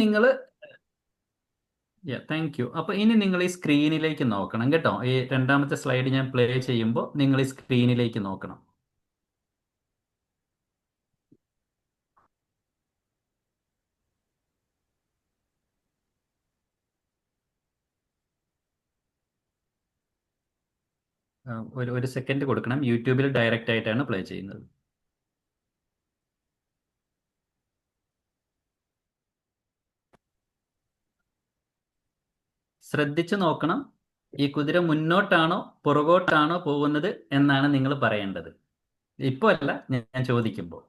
നിങ്ങൾ thank you. അപ്പൊ ഇനി നിങ്ങൾ ഈ സ്ക്രീനിലേക്ക് നോക്കണം കേട്ടോ. ഈ രണ്ടാമത്തെ സ്ലൈഡ് ഞാൻ പ്ലേ ചെയ്യുമ്പോൾ നിങ്ങൾ ഈ സ്ക്രീനിലേക്ക് നോക്കണം. ഒരു സെക്കൻഡ് കൊടുക്കണം. യൂട്യൂബിൽ ഡയറക്റ്റ് ആയിട്ടാണ് പ്ലേ ചെയ്യുന്നത്. ശ്രദ്ധിച്ചു നോക്കണം. ഈ കുതിര മുന്നോട്ടാണോ പുറകോട്ടാണോ പോകുന്നത് എന്നാണ് നിങ്ങൾ പറയേണ്ടത്. ഇപ്പോൾ അല്ല, ഞാൻ ചോദിക്കുമ്പോൾ.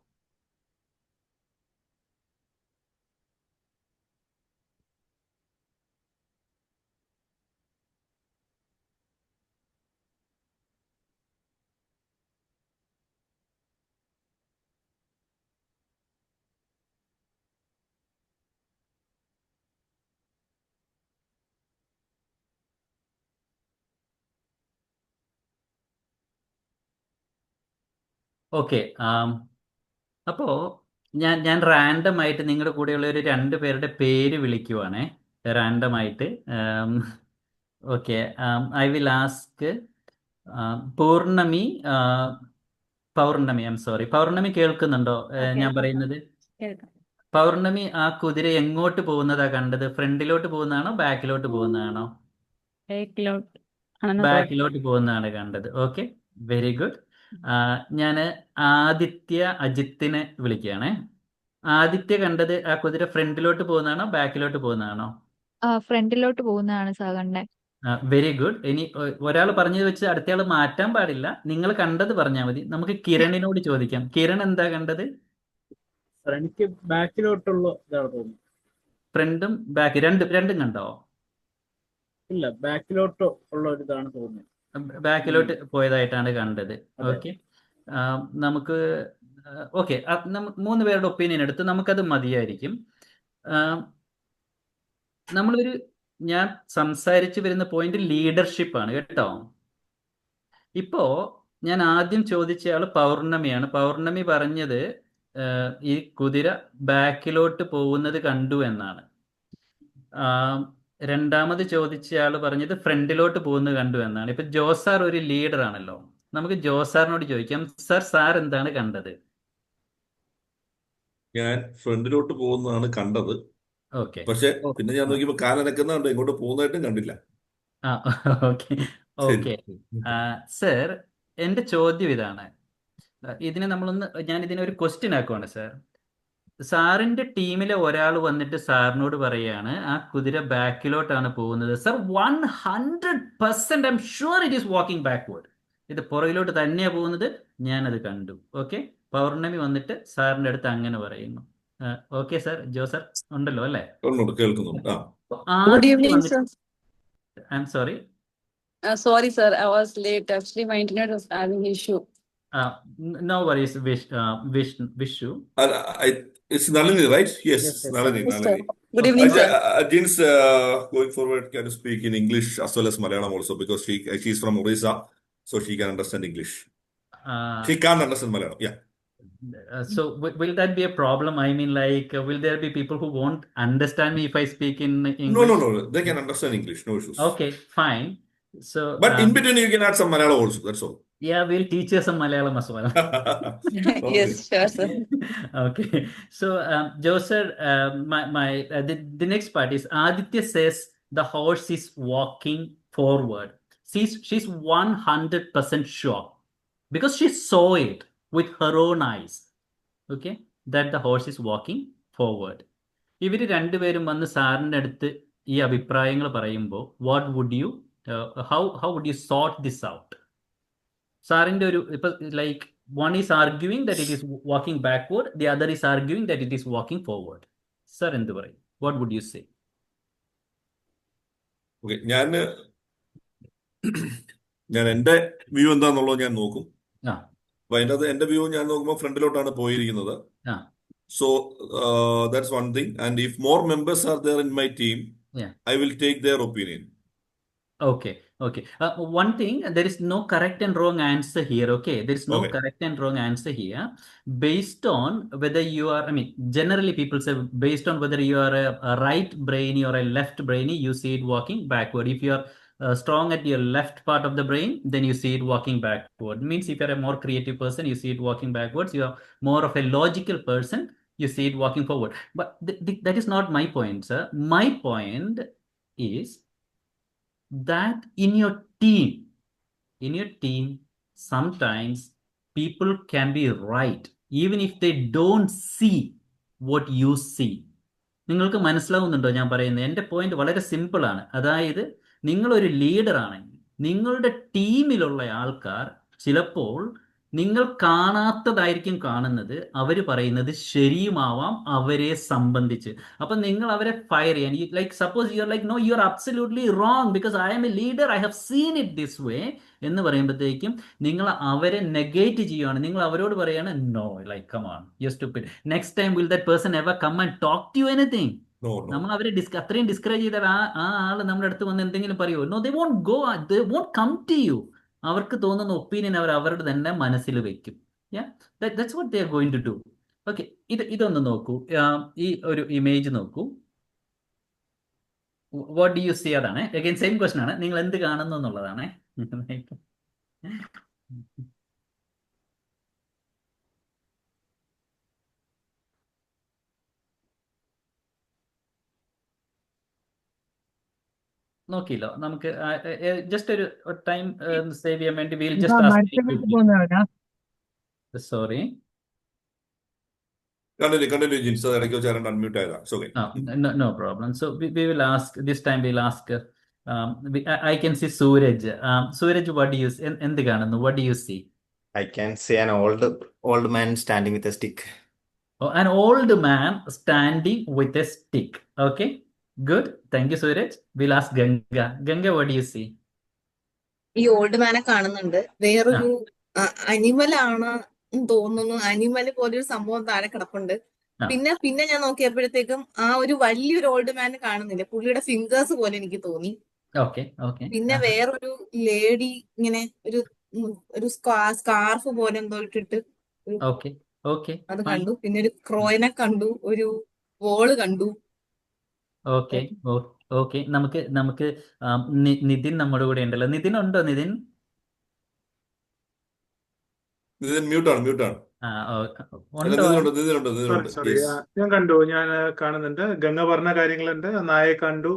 ഓക്കെ. അപ്പോ ഞാൻ റാൻഡം ആയിട്ട് നിങ്ങളുടെ കൂടെയുള്ള ഒരു 2 പേരുടെ പേര് വിളിക്കുവാണേ, റാൻഡം ആയിട്ട്. Okay. I will ask Poornami. Pournami, I M sorry. Pournami കേൾക്കുന്നുണ്ടോ ഞാൻ പറയുന്നത്? പൗർണമി, ആ കുതിര എങ്ങോട്ട് പോകുന്നതാ കണ്ടത്? ഫ്രണ്ടിലോട്ട് പോകുന്നതാണോ ബാക്കിലോട്ട് പോകുന്നതാണോ? ബാക്കിലോട്ട് പോകുന്നതാണ് കണ്ടത്. Okay, very good. ഞാൻ ആദിത്യ അജിത്തിനെ വിളിക്കുകയാണേ. ആദിത്യ കണ്ടത് ആ കുതിര ഫ്രണ്ടിലോട്ട് പോകുന്നതാണോ ബാക്കിലോട്ട് പോകുന്നതാണോ? ഫ്രണ്ടിലോട്ട് പോകുന്നതാണ് സാർ കണ്ടേ. Very good. ഇനി ഒരാൾ പറഞ്ഞത് വെച്ച് അടുത്തയാൾ മാറ്റാൻ പാടില്ല. നിങ്ങൾ കണ്ടത് പറഞ്ഞാൽ മതി. നമുക്ക് കിരണിനോട് ചോദിക്കാം. കിരൺ എന്താ കണ്ടത്? എനിക്ക് ബാക്കിലോട്ടുള്ള ഇതാണ് തോന്നുന്നത്. ഫ്രണ്ടും ബാക്ക് രണ്ടും കണ്ടോ? ഇല്ല, ബാക്കിലോട്ട് ഉള്ള ഒരു ഇതാണ് തോന്നുന്നത്. ബാക്കിലോട്ട് പോയതായിട്ടാണ് കണ്ടത്. അതെ. ഓക്കെ. നമുക്ക് ഓക്കെ, 3 പേരുടെ ഒപ്പീനിയൻ എടുത്ത് നമുക്കത് മതിയായിരിക്കും. നമ്മളൊരു ഞാൻ സംസാരിച്ചു വരുന്ന പോയിന്റ് ലീഡർഷിപ്പ് ആണ് കേട്ടോ. ഇപ്പോ ഞാൻ ആദ്യം ചോദിച്ചയാൾ പൗർണമിയാണ്. പൗർണമി പറഞ്ഞത് ഈ കുതിര ബാക്കിലോട്ട് പോകുന്നത് കണ്ടു എന്നാണ്. രണ്ടാമത് ചോദിച്ചയാൾ പറഞ്ഞത് ഫ്രണ്ടിലോട്ട് പോകുന്നത് കണ്ടു എന്നാണ്. ഇപ്പൊ ജോസാർ ഒരു ലീഡർ ആണല്ലോ. നമുക്ക് ജോസാറിനോട് ചോദിക്കാം. സാർ എന്താണ് കണ്ടത്? ഞാൻ ഫ്രണ്ടിലോട്ട് പോകുന്നതാണ് കണ്ടത്. ഓക്കെ. പക്ഷെ പിന്നെ ഞാൻ നോക്കിയപ്പോ കാലനക്കുന്നുണ്ട്, ഇങ്ങോട്ട് പോകുന്നതായിട്ടും കണ്ടില്ല. ആ, ഓക്കെ ഓക്കെ. സർ, എന്റെ ചോദ്യം ഇതാണ്. ഇതിനെ ഞാൻ ഇതിനെ ഒരു ക്വസ്റ്റ്യൻ ആക്കുവാണ് സർ. സാറിന്റെ ടീമിലെ ഒരാൾ വന്നിട്ട് സാറിനോട് പറയാണ് ആ കുതിര ബാക്കിലോട്ടാണ് പോകുന്നത്. Sir, 100% I am sure it is walking backward. ഇത് പുറകിലോട്ട് തന്നെയാ പോകുന്നത്, ഞാനത് കണ്ടു. ഓക്കെ. പൗർണമി വന്നിട്ട് സാറിന്റെ അടുത്ത് അങ്ങനെ പറയുന്നു. ഓക്കെ സർ, ജോ സർ ഉണ്ടല്ലോ അല്ലേ? കേൾക്കുന്നുണ്ട്. Good evening, sir. I am sorry. Sorry, sir. I was late. Actually, my internet was having issue. No worries, Vishu. It's Nalini, right? Yes, Yes, Nalini. Yes, sir. Nalini. Good evening, sir. Jeans, going forward, can you speak in English as well as Malayalam also, because she's from Orissa, so she can understand English. She can't understand Malayalam. Yeah. So will that be a problem? I mean, like, will there be people who won't understand me if I speak in English? No. They can understand English. No issues. Okay, fine. So, But in between, you can add some Malayalam also. That's all. yeah, we'll teach you some Malayalam as well. Okay. Yes, sure, sir. Okay. So, Joe sir, the next part is Aditya says the horse is walking forward. She's 100% sure because she saw it with her own eyes. Okay, that the horse is walking forward. ഇവർ രണ്ടുപേരും വന്ന് സാറിൻ്റെ അടുത്ത് ഈ അഭിപ്രായങ്ങൾ പറയുമ്പോൾ how would you sort this out? സാറിന്റെ ഒരു ഇപ്പൊ like one is arguing that it is walking backward, the other is arguing that it is walking forward. Sir എന്ത് പറയും? What would you say? Okay, ഞാൻ എന്റെ വ്യൂ എന്താന്നുള്ളത് ഞാൻ നോക്കും. അപ്പൊ അതിൻ്റെ അത് എന്റെ വ്യൂ ഞാൻ നോക്കുമ്പോൾ ഫ്രണ്ടിലോട്ടാണ് പോയിരിക്കുന്നത്. So that's one thing. And if more members are there in my team, I will take their opinion. Okay, okay. One thing, there is no correct and wrong answer here. Okay, there is no Okay. correct and wrong answer here. Based on whether you are, I mean, generally people say based on whether you are a right brainy or a left brainy, you see it walking backward. If you are strong at your left part of the brain, then you see it walking backward. Means if you are a more creative person, you see it walking backwards. You are more of a logical person, you see it walking forward. But that is not my point, sir. My point is that in your team, sometimes people can be right even if they don't see what you see. നിങ്ങൾക്ക് മനസ്സിലാവുന്നുണ്ടോ ഞാൻ പറയുന്നത്? എൻ്റെ point വളരെ simple ആണ്. അതായത് നിങ്ങളൊരു leader ആണെങ്കിൽ നിങ്ങളുടെ ടീമിലുള്ള ആൾക്കാർ ചിലപ്പോൾ നിങ്ങൾ കാണാത്തതായിരിക്കും കാണുന്നത്. അവർ പറയുന്നത് ശരിയുമാവാം അവരെ സംബന്ധിച്ച്. അപ്പം നിങ്ങൾ അവരെ ഫയർ ചെയ്യാൻ, like suppose you are like no, you are absolutely wrong because I am a leader, I have seen it this way എന്ന് പറയുമ്പോഴത്തേക്കും നിങ്ങൾ അവരെ നെഗേറ്റ് ചെയ്യുകയാണ്. നിങ്ങൾ അവരോട് പറയാണ് no, like come on, you stupid, next time will that person ever come and talk to you anything. No, no. നമ്മൾ അവരെ അത്രയും ഡിസ്കറേജ് ചെയ്താൽ ആ ആള് നമ്മുടെ അടുത്ത് വന്ന് എന്തെങ്കിലും പറയുമോ? No, they won't go, they won't come to you. അവർക്ക് തോന്നുന്ന ഒപ്പീനിയൻ അവർ അവരുടെ തന്നെ മനസ്സിൽ വെക്കും. That's what they are going to do. Okay, ഇതൊന്ന് നോക്കൂ. ഈ ഒരു ഇമേജ് നോക്കൂ. What do you see? അതാണ് അഗൈൻ സെയിം ക്വസ്റ്റൻ ആണ്. നിങ്ങൾ എന്ത് കാണുന്നു എന്നുള്ളതാണ്. നോക്കിയില്ലോ. നമുക്ക് ജസ്റ്റ് ഒരു ടൈം സേവ് ചെയ്യാൻ വേണ്ടി we'll just sorry. Continue, Jins. ഇടയ്ക്ക് വെച്ച് അൺമ്യൂട്ട് ആയതാ. It's okay. No problem. So we will ask, this time we'll ask, I can see Suraj. Suraj, what do you see? എന്ത് കാണുന്നു? What do you see? I can see an old man standing with a stick. Oh, an old man standing with a stick. Okay, good. Thank you, Suraj. We'll ask Ganga. Ganga, what do you see? ഈ old മാനെ കാണുന്നുണ്ട്. വേറൊരു animal ആണ് തോന്നുന്നു. അനിമല് പോലൊരു സംഭവം താഴെ കിടപ്പുണ്ട്. പിന്നെ ഞാൻ നോക്കിയപ്പോഴത്തേക്കും ആ ഒരു വലിയൊരു ഓൾഡ് മാൻ കാണുന്നില്ല. പുള്ളിയുടെ ഫിംഗേഴ്സ് പോലെ എനിക്ക് തോന്നി. പിന്നെ വേറൊരു ലേഡി ഇങ്ങനെ ഒരു സ്കാർഫ് പോലെ എന്തോ ഇട്ടിട്ട് അത് കണ്ടു. പിന്നെ ഒരു ക്രോയിനെ കണ്ടു, ഒരു വോള് കണ്ടു. ഓക്കെ, നമുക്ക് നിതിൻ നമ്മുടെ കൂടെ ഉണ്ടല്ലോ. നിതിൻ ഉണ്ടോ? നിതിൻ മ്യൂട്ടാണ്. സോറി, ഞാൻ കാണുന്നുണ്ട്. ഗംഗ പറഞ്ഞ കാര്യങ്ങളുണ്ട്. നായയെ കണ്ടു,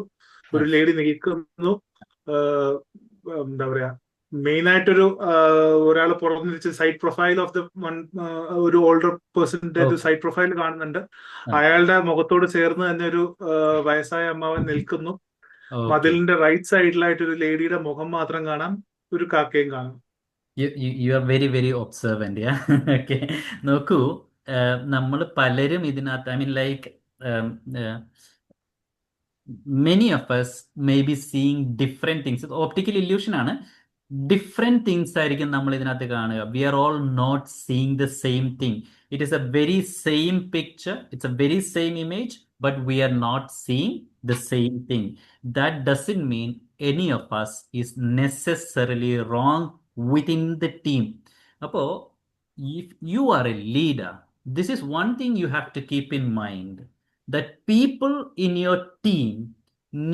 ഒരു ലേഡി നിൽക്കുന്നു. എന്താ പറയാ, മെയിൻ ആയിട്ടൊരു ഒരാൾ പുറത്ത് സൈഡ് പ്രൊഫൈൽ ഓഫ് ദ ഒരു ഓൾഡർ പേഴ്സന്റെ സൈഡ് പ്രൊഫൈൽ കാണുന്നുണ്ട്. അയാളുടെ മുഖത്തോട് ചേർന്ന് തന്നെ ഒരു വയസ്സായ അമ്മാവൻ നിൽക്കുന്നു. മതിലിന്റെ റൈറ്റ് സൈഡിലായിട്ട് ഒരു ലേഡിയുടെ മുഖം മാത്രം കാണാം, ഒരു കാക്കയും കാണാം. You are very, very observant. Okay. നോക്കൂ, നമ്മൾ പലരും ഇതിനകത്ത്, I mean like many of us may be seeing different things. Optical illusion ആണ്. ഡിഫറെന്റ് തിങ്സ് ആയിരിക്കും നമ്മൾ ഇതിനകത്ത് കാണുക. We are all not seeing the same thing. It is a very same picture, it's a very same image, but we are not seeing the same thing. That doesn't mean any of us is necessarily wrong within the team. അപ്പോൾ if you are a leader, this is one thing you have to keep in mind, that people in your team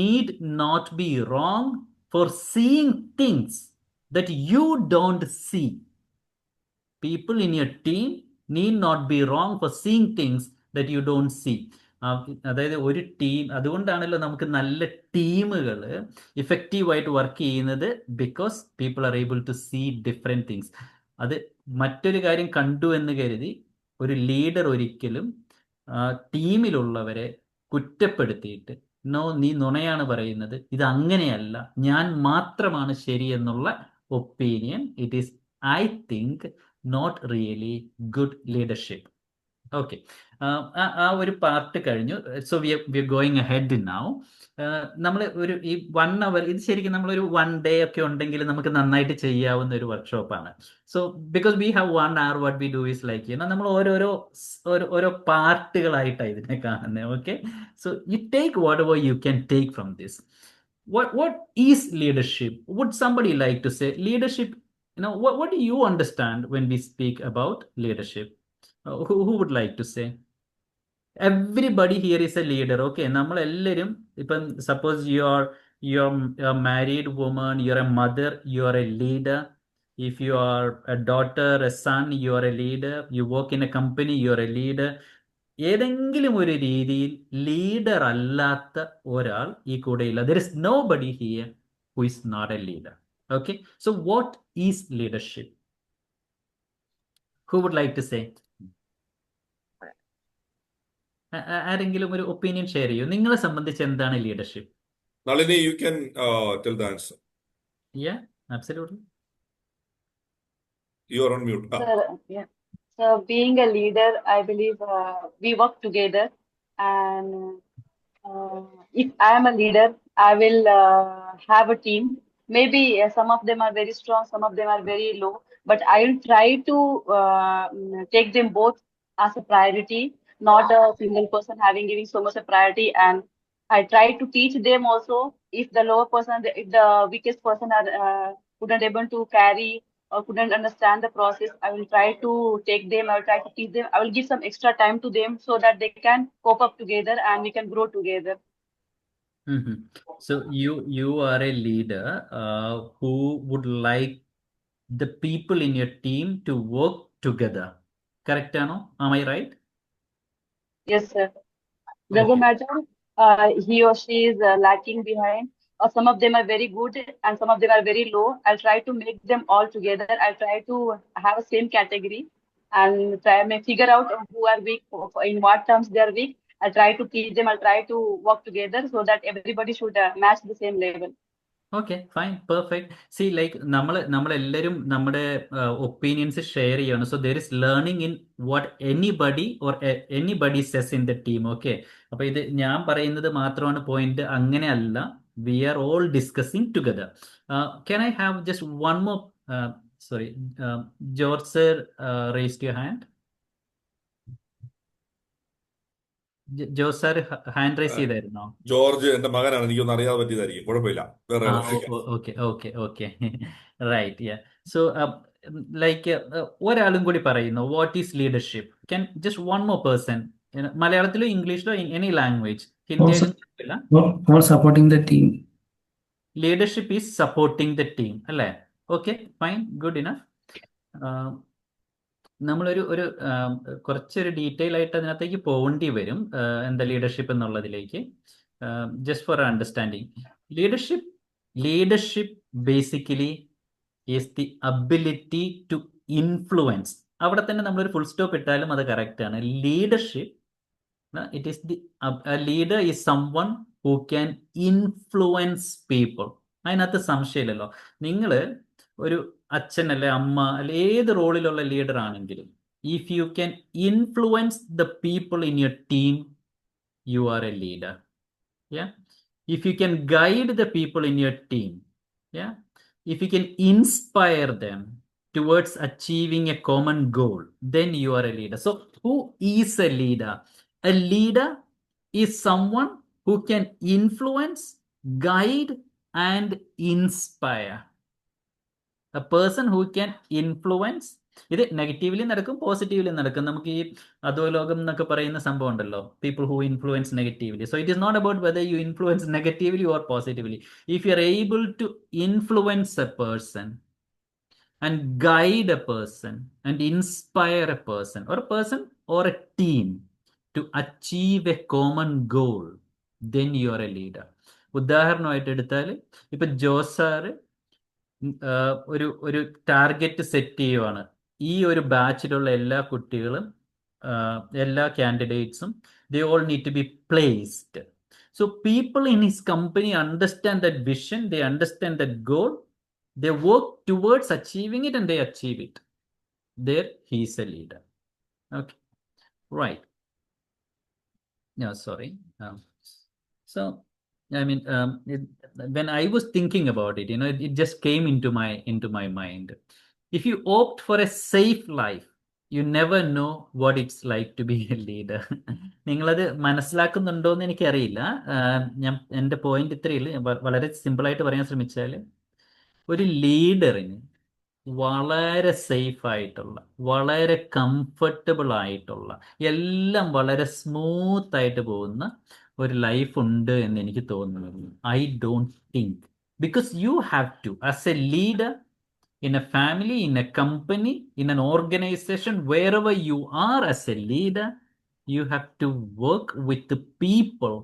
need not be wrong for seeing things that you don't see. People in your team need not be wrong for seeing things that you don't see. അതായത് ഒരു team, അതുകൊണ്ടാണല്ലോ നമുക്ക് നല്ല ടീമുകൾ ഇഫക്റ്റീവായിട്ട് work ചെയ്യുന്നത്, because people are able to see different things. അത് മറ്റൊരു കാര്യം കണ്ടു എന്ന് കരുതി ഒരു ലീഡർ ഒരിക്കലും ടീമിലുള്ളവരെ കുറ്റപ്പെടുത്തിയിട്ട് നോ, നീ നുണയാണ് പറയുന്നത്, ഇത് അങ്ങനെയല്ല, ഞാൻ മാത്രമാണ് ശരി എന്നുള്ള opinion, it is, I think, not really good leadership. Okay, ആ ഒരു പാർട്ട് കഴിഞ്ഞു. So we are going ahead now. നമ്മൾ ഒരു ഈ 1 hour, ഇത് ശരിക്കും നമ്മളൊരു 1 day ഒക്കെ ഉണ്ടെങ്കിൽ നമുക്ക് നന്നായിട്ട് ചെയ്യാവുന്ന ഒരു വർക്ക്ഷോപ്പാണ്. So because we have 1 hour, what we do is like നമ്മൾ ഓരോ പാർട്ടുകളായിട്ടാണ് ഇതിനെ കാണുന്നത്. Okay, so you take whatever you can take from this. what is leadership? Would somebody like to say leadership? What do you understand when we speak about leadership? Who would like to say? Everybody here is a leader. Okay, നമ്മൾ എല്ലാവരും ഇപ്പം suppose you're a married woman, you're a mother, you're a leader. If you are a daughter, a son, you are a leader. You work in a company, you're a leader. ഏതെങ്കിലും ഒരു രീതിയിൽ leader അല്ലാത്ത ഒരാൾ ഈ കൂടെയില്ല. There is nobody here who is not a leader. Okay, so what is leadership? Who would like to say? ആരെങ്കിലും ഒരു opinion share ചെയ്യൂ. നിങ്ങളെ സംബന്ധിച്ച് എന്താണ് leadership? Nalini, you can tell the answer. Yeah, absolutely. You are on mute. Sir, yeah. So being a leader, I believe we work together, and if I am a leader, I will have a team. Maybe some of them are very strong, some of them are very low, but I will try to take them both as a priority, not a single person giving so much a priority. And I try to teach them also. If the lower person, if the weakest person couldn't able to carry or couldn't understand the process, I will try to take them. I will try to teach them. I will give some extra time to them so that they can cope up together and we can grow together. Mm-hmm. So you are a leader who would like the people in your team to work together. Correct, Ano? Am I right? Yes, sir. Doesn't matter he or she is lacking behind, or some of them are very good and some of them are very low. I'll try to make them all together. I'll try to have a same category and try to figure out who are weak, in what terms they are weak. I'll try to teach them. I'll try to work together so that everybody should match the same level. Okay fine perfect. See like നമ്മളെല്ലാവരും നമ്മുടെ opinions share ചെയ്യാണ്. So there is learning in what anybody says in the team. Okay, അപ്പൊ ഇത് ഞാൻ പറയുന്നത് മാത്രമാണ് point, അങ്ങനെയല്ല. We are all discussing together. Can I have just one more? Sorry, George sir raised your hand. Jose sir hand raise ചെയ്തായിരുന്നോ? ജോർജ് എന്റെ മകനാണ്, എനിക്കൊന്നും അറിയാതെ പറ്റിയതായിരിക്കും. കുഴപ്പമില്ല, വേറെ okay right. Yeah, so like ഒരാളും കൂടി പറയുന്നു what is leadership. Can just one more person, മലയാളത്തിലോ ഇംഗ്ലീഷിലോ എനി ലാംഗ്വേജ്, ഹിന്ദിയിലും. Supporting the team. Leadership is supporting the team അല്ലേ? Okay fine, good enough. നമ്മളൊരു കുറച്ചൊരു ഡീറ്റെയിൽ ആയിട്ട് അതിനകത്തേക്ക് പോകേണ്ടി വരും, എന്താ ലീഡർഷിപ്പ് എന്നുള്ളതിലേക്ക്. Just for understanding, leadership basically is the ability to influence. അവിടെ തന്നെ നമ്മളൊരു ഫുൾ സ്റ്റോപ്പ് ഇട്ടാലും അത് കറക്റ്റ് ആണ്. Leadership, it is the leader is someone who can influence people. അതിനകത്ത് സംശയമില്ലല്ലോ. നിങ്ങൾ ഒരു അച്ഛൻ അല്ലെ അമ്മ അല്ലെ ഏത് റോളിലുള്ള ലീഡർ ആണെങ്കിലും, if you can influence the people in your team, you are A leader. Yeah, if you can guide the people in your team, yeah, if you can inspire them towards achieving a common goal, then you are a leader. So who is a leader? A leader is someone who can influence, guide and inspire. A person who can influence, ഇത് negatively നടക്കും, positively നടക്കും. നമുക്ക് ഈ അധോലോകം എന്നൊക്കെ പറയുന്ന സംഭവം ഉണ്ടല്ലോ, people who influence negatively. So it is not about whether you influence negatively or positively. If you are able to influence a person and guide a person and inspire a person or a team to achieve a common goal, then you are a leader. ഉദാഹരണമായിട്ട് എടുത്താൽ ഇപ്പൊ Jose sir ഒരു target set ചെയ്യുവാണ്. ഈ ഒരു ബാച്ചിലുള്ള എല്ലാ കുട്ടികളും, എല്ലാ കാൻഡിഡേറ്റ്സും, they all need to be placed. So people in his company understand that vision, they understand that goal, they work towards achieving it and they achieve it. There he is a leader. Okay, right. No, sorry. So I mean, when I was thinking about it, it just came into my mind. If you opt for a safe life, you never know what it's like to be a leader. നിങ്ങളത് മനസ്സിലാക്കുന്നുണ്ടോ എന്ന് എനിക്കറിയില്ല. ഞാൻ എൻ്റെ point ഇത്രയില്ല. വളരെ സിമ്പിളായിട്ട് പറയാൻ ശ്രമിച്ചാൽ, ഒരു ലീഡറിന് വളരെ സേഫ് ആയിട്ടുള്ള, വളരെ കംഫർട്ടബിൾ ആയിട്ടുള്ള, എല്ലാം വളരെ സ്മൂത്ത് ആയിട്ട് പോകുന്ന ഒരു ലൈഫ് ഉണ്ട് എന്ന് എനിക്ക് തോന്നുന്നു. I don't think, because you have to, as a leader, in a family, in a company, in an organization, wherever you are as a leader, you have to work with the people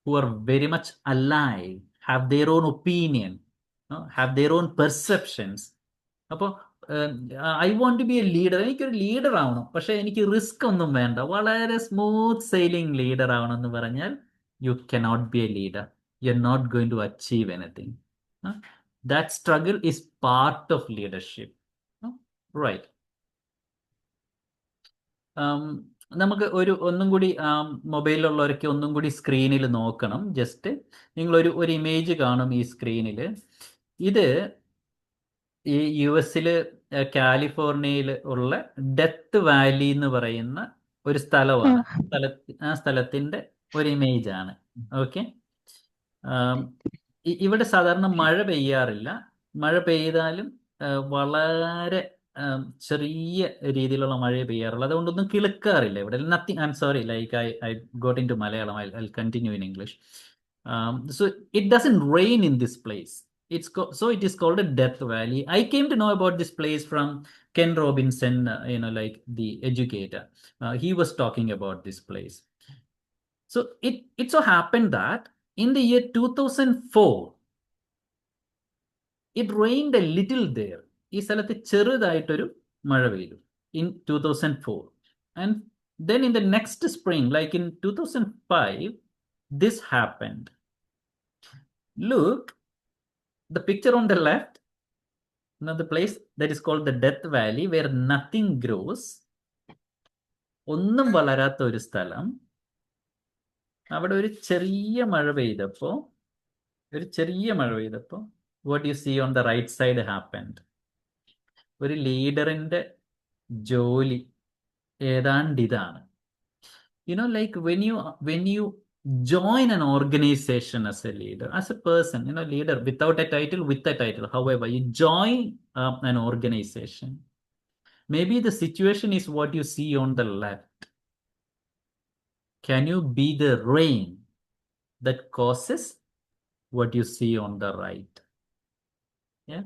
who are very much alive, have their own opinion, have their own perceptions. അപ്പോൾ I want to be a leader, എനിക്കൊരു leader ആവണം, പക്ഷെ എനിക്ക് risk ഒന്നും വേണ്ട, വളരെ smooth sailing leader ആവണം എന്ന് പറഞ്ഞാൽ you cannot be a leader. You are not going to achieve anything. That struggle is part of leadership, right? നമുക്ക് ഒന്നും കൂടി മൊബൈലിലുള്ളവരൊക്കെ ഒന്നും കൂടി സ്ക്രീനിൽ നോക്കണം. ജസ്റ്റ് നിങ്ങളൊരു ഇമേജ് കാണും ഈ സ്ക്രീനിൽ. ഇത് ഈ US കാലിഫോർണിയയിൽ ഉള്ള ഡെത്ത് വാലി എന്ന് പറയുന്ന ഒരു സ്ഥലമാണ്. ആ സ്ഥലത്തിൻ്റെ ഒരു ഇമേജ് ആണ്. ഓക്കെ, ഇവിടെ സാധാരണ മഴ പെയ്യാറില്ല. മഴ പെയ്താലും വളരെ ചെറിയ രീതിയിലുള്ള മഴയെ പെയ്യാറുള്ളൂ. അതുകൊണ്ടൊന്നും കിളുക്കാറില്ല ഇവിടെ. Nothing, I M sorry, like I got into Malayalam, I continue in English. So it doesn't rain in this place. So it is called a death valley. I came to know about this place from Ken Robinson, like the educator. He was talking about this place. So it so happened that in the year 2004, it rained a little there. ഈ സ്ഥലത്ത് ചെറുതായിട്ടൊരു മഴ പെയ്തു in 2004. And then in the next spring, like in 2005, this happened. Look, the picture on the left, the place that is called the Death Valley, where nothing grows. ഒന്നും വളരാത്ത ഒരു സ്ഥലം. അവിടെ ഒരു ചെറിയ മഴ പെയ്തപ്പോൾ what you see on the right side happened. ഒരു ലീഡറിന്റെ ജോലി ഏതാണ്ട് ഇതാണ്. Like when you join an organization as a leader, as a person, leader without a title, with a title, however, you join an organization. Maybe the situation is what you see on the left. Can you be the rain that causes what you see on the right? Yeah?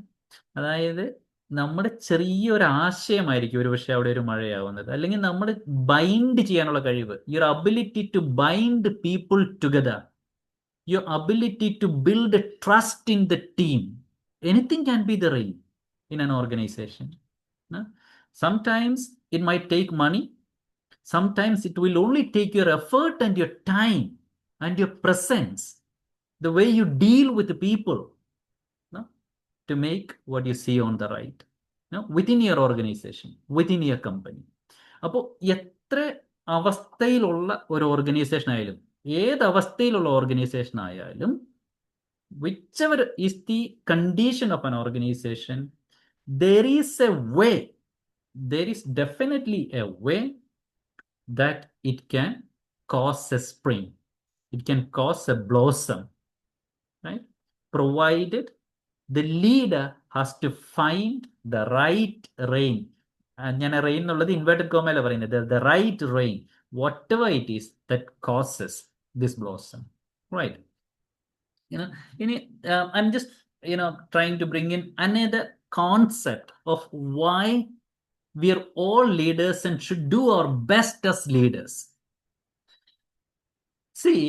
അതായത് നമ്മുടെ ചെറിയൊരു ആശയമായിരിക്കും ഒരു പക്ഷേ അവിടെ ഒരു മഴയാവുന്നത്. അല്ലെങ്കിൽ നമ്മൾ bind ചെയ്യാനുള്ള കഴിവ്, your ability to bind people together, your ability to build trust in the team. Anything can be the rain in an organisation. Sometimes it might take money. Sometimes it will only take your effort and your time and your presence, the way you deal with the people, to make what you see on the right, within your organization, within your company. അപ്പോൾ എത്ര അവസ്ഥയിലുള്ള ഒരു organisation ആയാലും, ഏത് അവസ്ഥയിലുള്ള organisation ആയാലും, whichever is the condition of an organization, there is a way, there is definitely a way that it can cause a spring, it can cause a blossom, right? Provided the leader has to find the right rain. ഞാൻ rain എന്നുള്ളത് inverted കോമയില പറയുന്നത്. the right rain, whatever it is that causes this blossom, right? I'm just trying to bring in another concept of why we are all leaders and should do our best as leaders. See,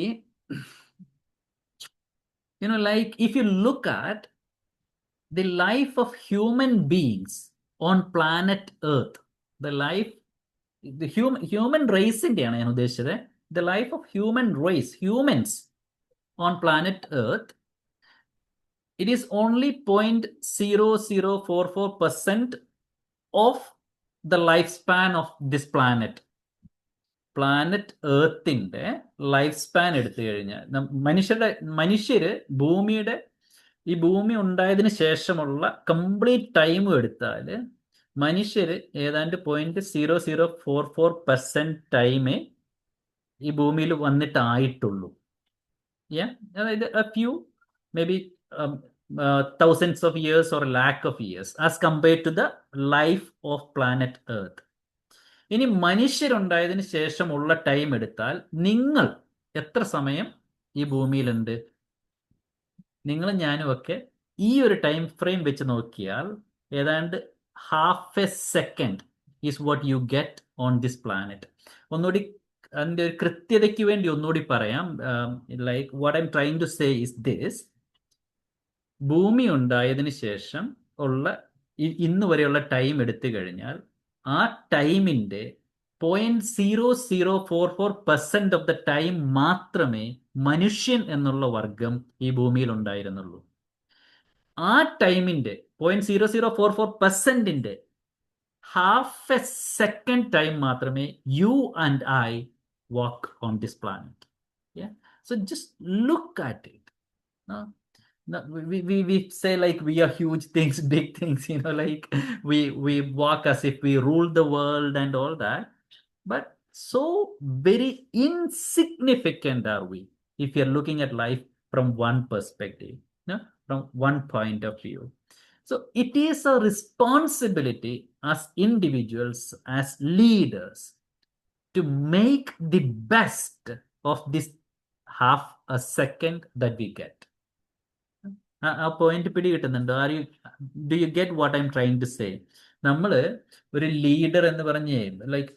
like if you look at the life of human beings on planet Earth, the human race ഇന്റെയാണ് ഞാൻ ഉദ്ദേശിച്ചത്. The life of human race, humans on planet Earth, it is only 0.0044% of the lifespan of this planet. Planet ഏർത്തിന്റെ life span എടുത്തു കഴിഞ്ഞാൽ, മനുഷ്യര് ഈ ഭൂമി ഉണ്ടായതിനു ശേഷമുള്ള കംപ്ലീറ്റ് ടൈം എടുത്താൽ മനുഷ്യര് ഏതാണ്ട് 0.0044% ടൈമേ ഈ ഭൂമിയിൽ വന്നിട്ടായിട്ടുള്ളൂ. അതായത് a few maybe thousands of years or lakh of years as compared to the life of planet Earth. ഇനി മനുഷ്യരുണ്ടായതിനു ശേഷമുള്ള ടൈം എടുത്താൽ നിങ്ങൾ എത്ര സമയം ഈ ഭൂമിയിലുണ്ട്? നിങ്ങളും ഞാനും ഒക്കെ ഈ ഒരു ടൈം ഫ്രെയിം വെച്ച് നോക്കിയാൽ ഏതാണ്ട് half a second is what you get on this planet. ഒന്നുകൂടി അതിൻ്റെ ഒരു കൃത്യതയ്ക്ക് വേണ്ടി ഒന്നുകൂടി പറയാം. Like what I M trying to say is this: ഭൂമി ഉണ്ടായതിനു ശേഷം ഉള്ള ഇന്ന് വരെയുള്ള ടൈം എടുത്തു കഴിഞ്ഞാൽ ആ ടൈമിൻ്റെ 0.0044% ഓഫ് ദ ടൈം മാത്രമേ മനുഷ്യൻ എന്നുള്ള വർഗം ഈ ഭൂമിയിൽ ഉണ്ടായിരുന്നുള്ളൂ. ആ ടൈമിൻ്റെ 0.0044%ൻ്റെ ഹാഫ് എ സെക്കൻഡ് ടൈം മാത്രമേ you and I walk on this planet. So just look at it. We say like we are huge things, big things, like we walk as if we rule the world and all that, but so very insignificant are we if you're looking at life from one perspective, from one point of view. So it is a responsibility as individuals, as leaders, to make the best of this half a second that we get. ആ point പിടി കിട്ടുന്നുണ്ടോ? Do you get what I M trying to say? നമ്മൾ ഒരു leader എന്ന് പറഞ്ഞ് like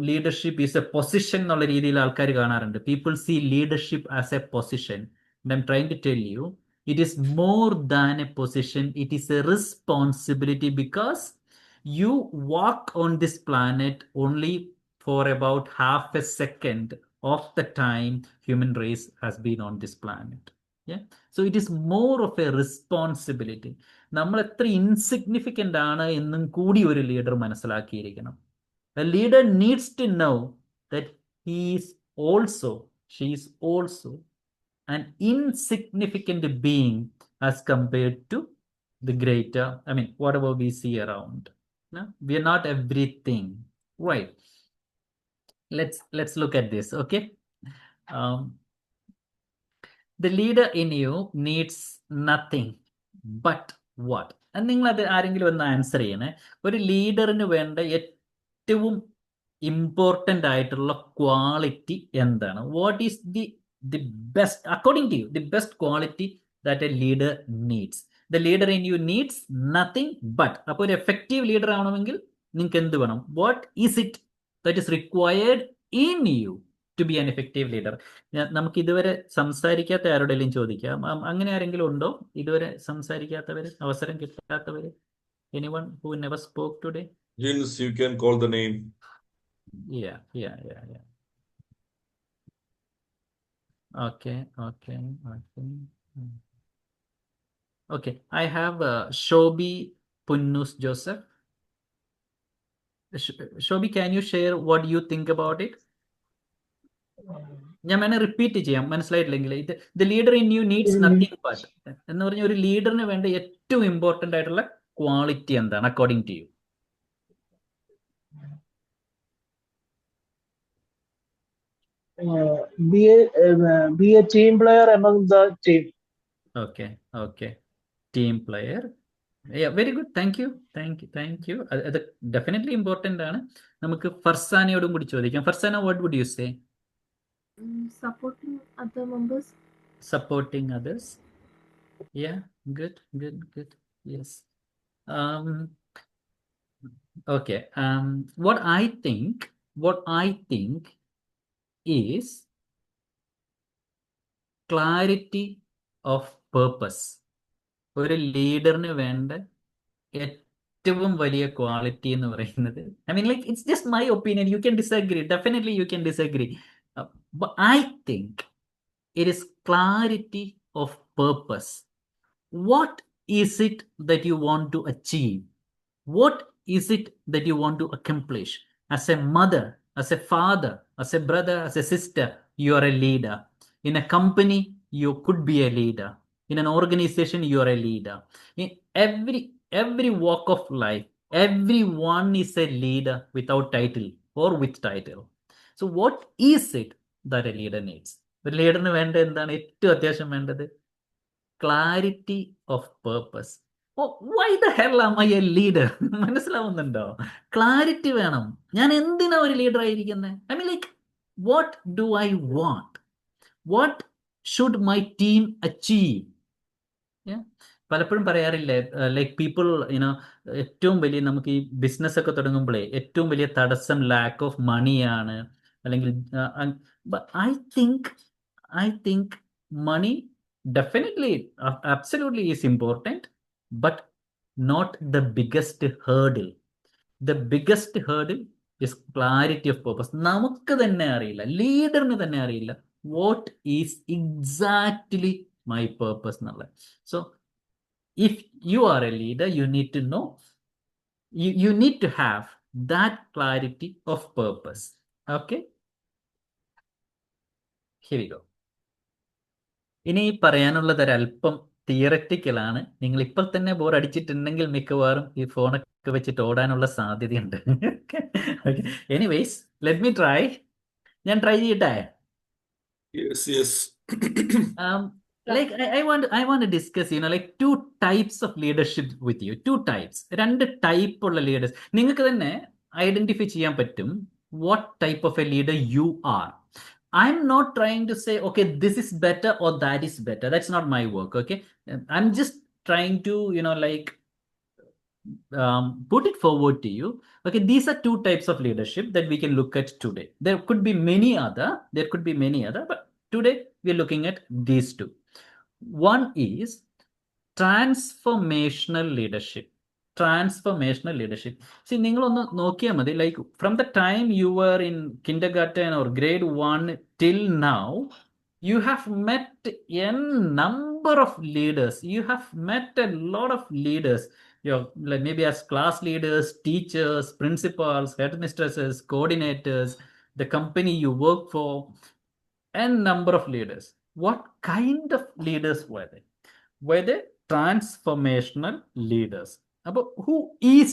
leadership is a position എന്നുള്ള രീതിയിൽ ആൾക്കാർ കാണാറുണ്ട്. People see leadership as a position. I M trying to tell you it is more than a position. It is a responsibility because you walk on this planet only for about half a second of the time human race has been on this planet. So it is more of a responsibility. നമ്മൾ എത്ര insignificant ആണ് എന്നും കൂടി ഒരു leader മനസ്സിലാക്കിയിരിക്കണം. A leader needs to know that he is also, she is also an insignificant being as compared to the greater, whatever we see around. No? We are not everything, right? Let's look at this, okay? The leader in you needs nothing but what? നിങ്ങൾ അത് ആരെങ്കിലും ഒന്ന് answer ചെയ്യണേ. ഒരു ലീഡറിന് വേണ്ട ഏറ്റവും important ആയിട്ടുള്ള quality എന്താണ്? What is the best according to you, the best quality that a leader needs? The leader in you needs nothing but. അപ്പോൾ ഒരു എഫക്റ്റീവ് ലീഡർ ആവണമെങ്കിൽ നിങ്ങൾക്ക് എന്ത് വേണം? What is it that is required in you to be an effective leader? നമുക്ക് ഇതുവരെ സംസാരിക്കാത്ത ആരോടെങ്കിലും ചോദിക്കാം. അങ്ങനെ ആരെങ്കിലും ഉണ്ടോ ഇതുവരെ സംസാരിക്കാത്തവർ, അവസരം കിട്ടാത്തവർ? Anyone who never spoke today? Jins, you can call the name. Yeah. Okay. Okay, I have Shobi Punnus Joseph. Shobi, can you share what you think about it? ഞാൻ റിപ്പീറ്റ് ചെയ്യാം, മനസ്സിലായിട്ടില്ലെങ്കിൽ. The leader in you needs nothing but എന്ന് പറഞ്ഞ ഒരു ലീഡറിന് വേണ്ട ഏറ്റവും important ആയിട്ടുള്ള quality എന്താണ് according to you? Be a team player among the team. Okay. Team player. Yeah, very good. Thank you. അത് ഡെഫിനറ്റ്ലി ഇമ്പോർട്ടൻ്റ് ആണ്. നമുക്ക് ഫർസാനയോടും കൂടി ചോദിക്കാം. Farsana, what would you say? Supporting other members. Supporting others. Yeah, good. Yes. Okay. What I think is clarity of purpose. ഒരു ലീഡറിന് വേണ്ട ഏറ്റവും വലിയ ക്വാളിറ്റി എന്ന് പറയുന്നത്, it's just my opinion, you can disagree, definitely you can disagree, but I think it is clarity of purpose. What is it that you want to achieve? What is it that you want to accomplish? As a mother, as a father, as a brother, as a sister, you are a leader. In a company, you could be a leader. In an organization, you are a leader. In every walk of life, Everyone is a leader without title or with title. So what is it that a leader needs? ഒരു ലീഡറിന് വേണ്ട എന്താണ് ഏറ്റവും അത്യാവശ്യം വേണ്ടത്? Clarity of purpose. Oh, why the hell am I a leader? മനസ്സിലാവുന്നുണ്ടോ? Clarity വേണം. ഞാൻ എന്തിനാ ഒരു ലീഡർ ആയിരിക്കുന്നത്? I mean like what do I want? What should my team achieve? പലപ്പോഴും പറയാറില്ലേ, ലൈക്ക് പീപ്പിൾ യുനോ, ഏറ്റവും വലിയ നമുക്ക് ഈ ബിസിനസ് ഒക്കെ തുടങ്ങുമ്പോഴേ ഏറ്റവും വലിയ തടസ്സം ലാക്ക് ഓഫ് മണിയാണ്, അല്ലെങ്കിൽ I think money definitely absolutely is important, but not the biggest hurdle. The biggest hurdle is clarity of purpose. നമുക്ക് തന്നെ അറിയില്ല, ലീഡറിന് തന്നെ അറിയില്ല what is exactly my purpose എന്നുള്ളത്. So if you are a leader, you need to know, you need to have that clarity of purpose. Okay, here we go. ഇനി പറയാനുള്ളത് ഒരല്പം തിയററ്റിക്കലാണ്. നിങ്ങൾ ഇപ്പോൾ തന്നെ ബോർ അടിച്ചിട്ടുണ്ടെങ്കിൽ മിക്കവാറും ഈ ഫോണൊക്കെ വെച്ചിട്ട് ഓടാനുള്ള സാധ്യതയുണ്ട്. Anyways, let me try. ഞാൻ ട്രൈ ചെയ്യട്ടെ? Yes. Like I want to discuss, like 2 types of leadership with you. 2 types. 2 type ഉള്ള leaders. നിങ്ങൾക്ക് തന്നെ ഐഡന്റിഫൈ ചെയ്യാൻ പറ്റും what type of a leader you are. I'm not trying to say, okay, this is better or that is better. That's not my work, okay? I'm just trying to, like put it forward to you. Okay, these are 2 types of leadership that we can look at today. There could be many other, but today we're looking at these 2. One is transformational leadership. See, നിങ്ങളൊന്ന് നോക്കിയാൽ മതി, like from the time you were in kindergarten or grade 1 till now, you have met a number of leaders. You have met a lot of leaders. You're like maybe as class leaders, teachers, principals, headmistresses, coordinators, the company you work for, and number of leaders. What kind of leaders were they? Were they transformational leaders? അപ്പോൾ who is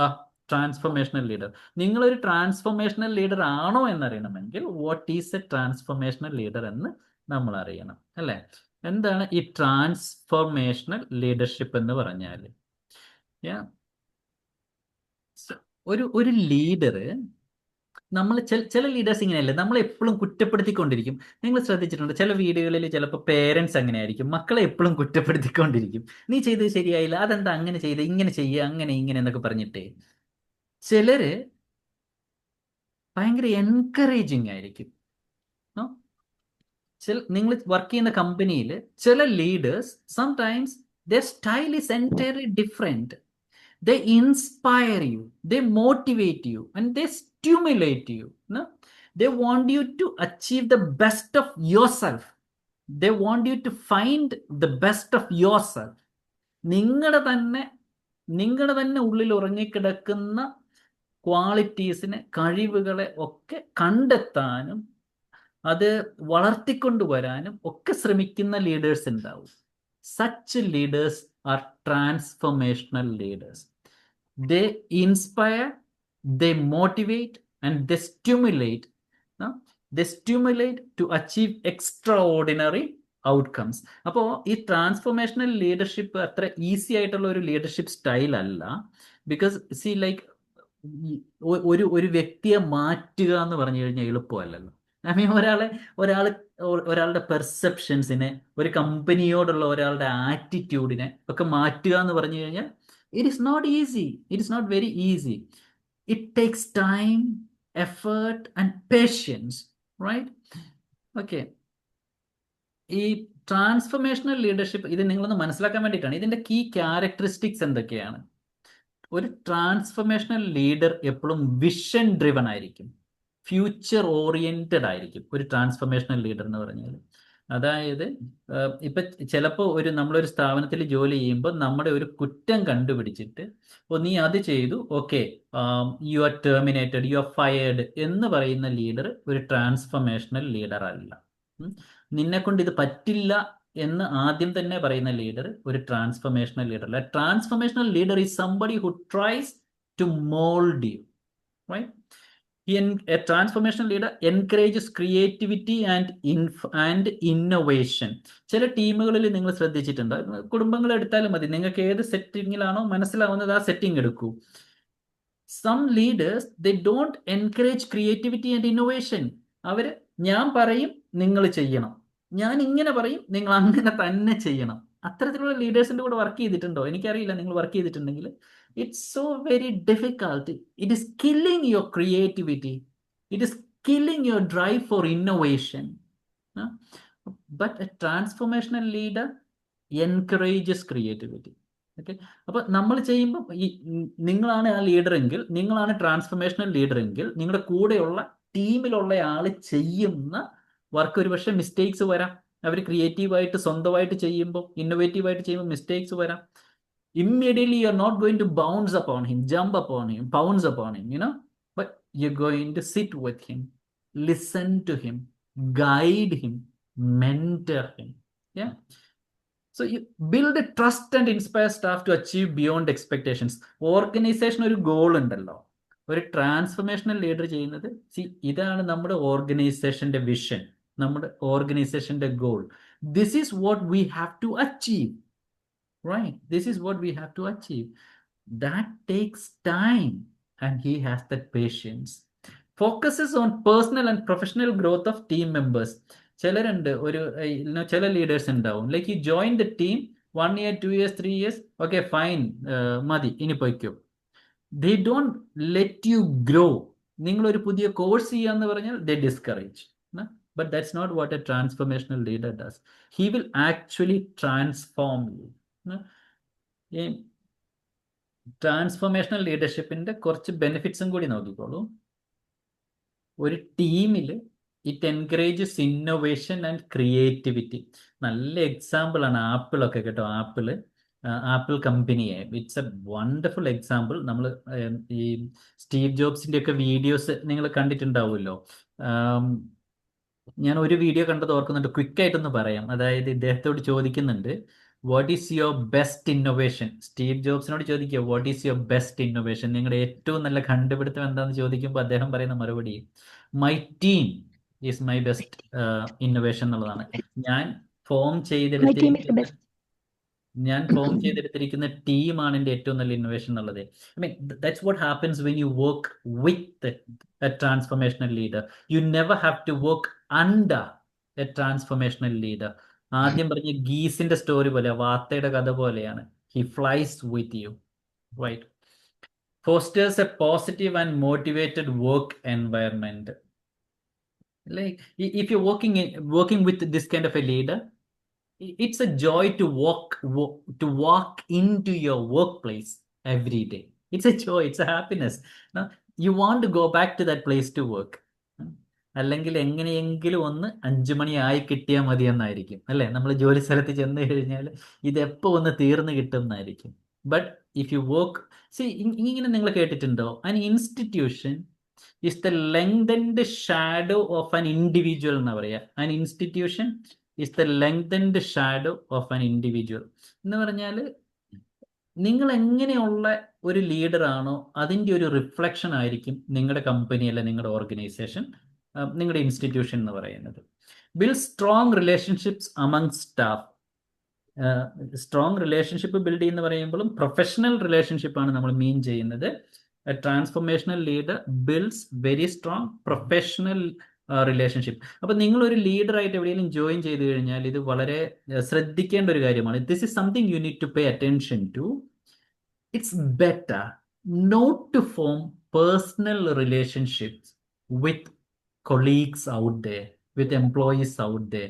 a transformational leader? നിങ്ങളൊരു transformational leader ആണോ എന്നറിയണമെങ്കിൽ what is a transformational leader എന്ന് നമ്മൾ അറിയണം, അല്ലേ? എന്താണ് ഈ ട്രാൻസ്ഫോർമേഷണൽ ലീഡർഷിപ്പ് എന്ന് പറഞ്ഞാൽ? ഒരു ലീഡർ, നമ്മൾ ചില ലീഡേഴ്സ് ഇങ്ങനെയല്ലേ, നമ്മൾ എപ്പോഴും കുറ്റപ്പെടുത്തിക്കൊണ്ടിരിക്കും. നിങ്ങൾ ശ്രദ്ധിച്ചിട്ടുണ്ട്, ചില വീടുകളിൽ ചിലപ്പോൾ പേരൻസ് അങ്ങനെ ആയിരിക്കും, മക്കളെ എപ്പോഴും കുറ്റപ്പെടുത്തിക്കൊണ്ടിരിക്കും. നീ ചെയ്തത് ശരിയായില്ല, അതെന്താ അങ്ങനെ ചെയ്ത്, ഇങ്ങനെ ചെയ്യുക, അങ്ങനെ ഇങ്ങനെ എന്നൊക്കെ പറഞ്ഞിട്ട്. ചിലര് ഭയങ്കര എൻകറേജിങ് ആയിരിക്കും. നിങ്ങൾ വർക്ക് ചെയ്യുന്ന കമ്പനിയിൽ ചില leaders, sometimes their style is entirely different. They inspire you, they motivate you, and they stimulate you. No? They want you to achieve the best of yourself. They want you to find the best of yourself. നിങ്ങളുടെ തന്നെ ഉള്ളിൽ ഉറങ്ങിക്കിടക്കുന്ന ക്വാളിറ്റീസിനെ, കഴിവുകളെ ഒക്കെ കണ്ടെത്താനും അത് വളർത്തിക്കൊണ്ടുവരാനും ഒക്കെ ശ്രമിക്കുന്ന ലീഡേഴ്സ് ഉണ്ടാവും. Such leaders are transformational leaders. They inspire, they motivate, and they stimulate. No? They stimulate to achieve extraordinary outcomes. അപ്പോൾ ഈ ട്രാൻസ്ഫോർമേഷണൽ ലീഡർഷിപ്പ് അത്ര ഈസി ആയിട്ടുള്ള ഒരു ലീഡർഷിപ്പ് സ്റ്റൈൽ അല്ല. ബിക്കോസ് സി ലൈക്ക് ഒരു വ്യക്തിയെ മാറ്റുക എന്ന് പറഞ്ഞു കഴിഞ്ഞാൽ എളുപ്പമല്ലല്ലോ. ഐ മീൻ ഒരാളുടെ പെർസെപ്ഷൻസിനെ, ഒരു കമ്പനിയോടുള്ള ഒരാളുടെ ആറ്റിറ്റ്യൂഡിനെ ഒക്കെ മാറ്റുക എന്ന് പറഞ്ഞു കഴിഞ്ഞാൽ it is not easy. It is not very easy. It takes time, effort and patience, right? Okay, ഈ ട്രാൻസ്ഫോർമേഷണൽ ലീഡർഷിപ്പ് ഇത് നിങ്ങളൊന്ന് മനസ്സിലാക്കാൻ വേണ്ടിയിട്ടാണ്. ഇതിൻ്റെ കീ ക്യാരക്ടറിസ്റ്റിക്സ് എന്തൊക്കെയാണ്? ഒരു ട്രാൻസ്ഫോർമേഷണൽ ലീഡർ എപ്പോഴും വിഷൻ ഡ്രിവൺ ആയിരിക്കും, ഫ്യൂച്ചർ ഓറിയന്റഡ് ആയിരിക്കും ഒരു ട്രാൻസ്ഫോർമേഷണൽ ലീഡർ എന്ന് പറഞ്ഞാൽ. അതായത് ഇപ്പം ചിലപ്പോൾ നമ്മളൊരു സ്ഥാപനത്തിൽ ജോലി ചെയ്യുമ്പോൾ നമ്മുടെ ഒരു കുറ്റം കണ്ടുപിടിച്ചിട്ട്, നീ അത് ചെയ്തു, okay, you are terminated, you are fired എന്ന് പറയുന്ന ലീഡർ ഒരു ട്രാൻസ്ഫോർമേഷണൽ ലീഡർ അല്ല. നിന്നെ കൊണ്ട് ഇത് പറ്റില്ല എന്ന് ആദ്യം തന്നെ പറയുന്ന ലീഡർ ഒരു ട്രാൻസ്ഫോർമേഷണൽ ലീഡർ അല്ല. Transformational leader is somebody who tries to mold you, right? A transformational leader encourages creativity and innovation. ചില ടീമുകളിൽ നിങ്ങൾ ശ്രദ്ധിച്ചിട്ടുണ്ട്, കുടുംബങ്ങൾ എടുത്താലും മതി, നിങ്ങൾക്ക് ഏത് സെറ്റിങ്ങിലാണോ മനസ്സിലാവുന്നത് ആ സെറ്റിംഗ് എടുക്കൂ. Some leaders, they don't encourage creativity and innovation. അവർ ഞാൻ പറയും നിങ്ങൾ ചെയ്യണം, ഞാൻ ഇങ്ങനെ പറയും നിങ്ങൾ അങ്ങനെ തന്നെ ചെയ്യണം. അത്തരത്തിലുള്ള ലീഡേഴ്സിന്റെ കൂടെ വർക്ക് ചെയ്തിട്ടുണ്ടോ? എനിക്കറിയില്ല, നിങ്ങൾ വർക്ക് ചെയ്തിട്ടുണ്ടെങ്കിൽ. It's so very difficult. It is killing your creativity. It is killing your drive for innovation. But a transformational leader encourages creativity. Okay, അപ്പൊ നമ്മൾ ചെയ്യുമ്പോൾ നിങ്ങളാണ് ആ ലീഡർ എങ്കിൽ, നിങ്ങളാണ് ട്രാൻസ്ഫോർമേഷണൽ ലീഡർ എങ്കിൽ, നിങ്ങളുടെ കൂടെയുള്ള ടീമിലുള്ള ആൾ ചെയ്യുന്ന വർക്ക് ഒരുപക്ഷെ മിസ്റ്റേക്സ് വരാം. അവർ ക്രിയേറ്റീവായിട്ട് സ്വന്തമായിട്ട് ചെയ്യുമ്പോൾ, ഇന്നോവേറ്റീവായിട്ട് ചെയ്യുമ്പോൾ മിസ്റ്റേക്സ് വരാം. Immediately you're not going to bounce upon him, jump upon him, pounce upon him, but you're going to sit with him, listen to him, guide him, mentor him. Yeah. So you build a trust and inspire staff to achieve beyond expectations. Organization ഒരു goal ഉണ്ടല്ലോ, ഒരു transformational leader ചെയ്യുന്നത്, ഇതാണ് നമ്മുടെ ഓർഗനൈസേഷന്റെ vision, നമ്മുടെ ഓർഗനൈസേഷന്റെ goal. This is what we have to achieve, right? This is what we have to achieve. That takes time and he has that patience. Focuses on personal and professional growth of team members. ചിലരുണ്ട്, ചില leaders ഉണ്ടാവും, like you join the team 1 year 2 years 3 years, okay fine, മതി, ഇനി പൊയ്ക്കോ. They don't let you grow. നിങ്ങളൊരു പുതിയ course ചെയ്യാന്ന് പറഞ്ഞാൽ they discourage. But that's not what a transformational leader does. He will actually transform you. ഈ transformational ലീഡർഷിപ്പിന്റെ കുറച്ച് ബെനിഫിറ്റ്സും കൂടി നോക്കിക്കോളൂ. ഒരു ടീമിൽ it encourages innovation and creativity. നല്ല എക്സാമ്പിൾ ആണ് ആപ്പിളൊക്കെ കേട്ടോ. ആപ്പിൾ കമ്പനിയെ, ഇറ്റ്സ് എ വണ്ടർഫുൾ എക്സാമ്പിൾ. നമ്മൾ ഈ സ്റ്റീവ് ജോബ്സിന്റെ ഒക്കെ വീഡിയോസ് നിങ്ങൾ കണ്ടിട്ടുണ്ടാവുമല്ലോ. ഞാൻ ഒരു വീഡിയോ കണ്ടത് ഓർക്കുന്നുണ്ട്, ക്വിക്കായിട്ടൊന്ന് പറയാം. അതായത് ഇദ്ദേഹത്തോട് ചോദിക്കുന്നുണ്ട്, what is your best innovation? Steve ജോബ്സിനോട് ചോദിക്കുക, what is your best innovation? നിങ്ങളുടെ ഏറ്റവും നല്ല കണ്ടുപിടുത്തം എന്താണെന്ന് ചോദിക്കുമ്പോൾ അദ്ദേഹം പറയുന്ന മറുപടി, my team is my best innovation എന്നുള്ളതാണ്. ഞാൻ ഫോം ചെയ്തെടുത്തിരിക്കുന്ന ടീമാണ് എൻ്റെ ഏറ്റവും നല്ല ഇന്നോവേഷൻ എന്നുള്ളത്. I mean that's what happens when you work with a transformational leader. You never have to work under a transformational leader. ആദ്യം പറഞ്ഞ ഗീസിന്റെ സ്റ്റോറി പോലെ, വാർത്തയുടെ കഥ പോലെയാണ്. He flies with you, right? Fosters a positive and motivated work environment. Like if you're working with this kind of a leader, it's a joy to walk into your workplace every day. It's a joy, it's a happiness. Now you want to go back to that place to work. അല്ലെങ്കിൽ എങ്ങനെയെങ്കിലും ഒന്ന് 5 മണി ആയി കിട്ടിയാൽ മതി എന്നായിരിക്കും, അല്ലേ? നമ്മൾ ജോലി സ്ഥലത്ത് ചെന്ന് കഴിഞ്ഞാൽ ഇതെപ്പോൾ ഒന്ന് തീർന്നു കിട്ടും എന്നായിരിക്കും. ബട്ട് ഇഫ് യു വർക്ക്, ഇങ്ങനെ നിങ്ങൾ കേട്ടിട്ടുണ്ടോ, an institution is the lengthened shadow of an individual എന്ന് പറയാ. An institution is the lengthened shadow of an individual എന്ന് പറഞ്ഞാൽ നിങ്ങൾ എങ്ങനെയുള്ള ഒരു ലീഡർ ആണോ അതിൻ്റെ ഒരു റിഫ്ലക്ഷൻ ആയിരിക്കും നിങ്ങളുടെ കമ്പനി അല്ല നിങ്ങളുടെ ഓർഗനൈസേഷൻ, നിങ്ങളുടെ ഇൻസ്റ്റിറ്റ്യൂഷൻ എന്ന് പറയുന്നത്. Build strong relationships among staff. Strong relationship build ചെയ്യുന്ന പറയുമ്പോഴും പ്രൊഫഷണൽ റിലേഷൻഷിപ്പാണ് നമ്മൾ മീൻ ചെയ്യുന്നത്. A transformational leader builds very strong professional relationship. അപ്പൊ നിങ്ങൾ ഒരു ലീഡർ ആയിട്ട് എവിടെയെങ്കിലും ജോയിൻ ചെയ്ത് കഴിഞ്ഞാൽ ഇത് വളരെ ശ്രദ്ധിക്കേണ്ട ഒരു കാര്യമാണ്. This is something you need to pay attention to. It's better not to form personal relationships with colleagues out there, with employees out there.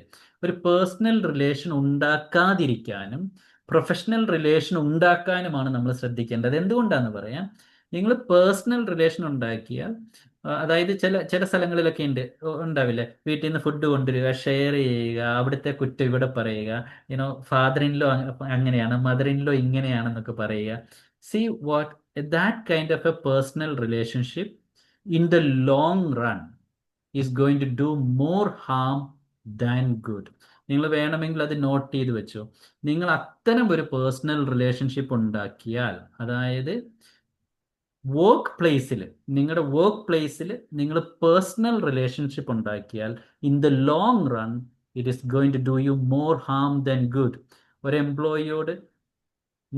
ഒരു പേഴ്സണൽ റിലേഷൻ ഉണ്ടാക്കാതിരിക്കാനും പ്രൊഫഷണൽ റിലേഷൻ ഉണ്ടാക്കാനുമാണ് നമ്മൾ ശ്രദ്ധിക്കേണ്ടത്. എന്തുകൊണ്ടാന്ന് പറയാം. നിങ്ങൾ പേഴ്സണൽ റിലേഷൻ ഉണ്ടാക്കിയാൽ, അതായത് ചില സ്ഥലങ്ങളിലൊക്കെ ഉണ്ടാവില്ലേ, വീട്ടിൽ നിന്ന് ഫുഡ് കൊണ്ടുവരിക, ഷെയർ ചെയ്യുക, അവിടുത്തെ കുറ്റം ഇവിടെ പറയുക, ഫാദർ ഇൻ ലോ അങ്ങനെയാണ്, മദർ ഇൻ ലോ ഇങ്ങനെയാണെന്നൊക്കെ പറയുക. See what that kind of a personal relationship in the long run is going to do more harm than good. നിങ്ങൾ വേണമെങ്കിൽ അത് നോട്ട് ചെയ്ത് വെച്ചോ. നിങ്ങൾ അത്തരം ഒരു പേഴ്സണൽ റിലേഷൻഷിപ്പ് ഉണ്ടാക്കിയാൽ, അതായത് നിങ്ങളുടെ വർക്ക് പ്ലേസിൽ നിങ്ങൾ പേഴ്സണൽ റിലേഷൻഷിപ്പ് ഉണ്ടാക്കിയാൽ in the long run it is going to do you more harm than good. ഒരു എംപ്ലോയിയോട്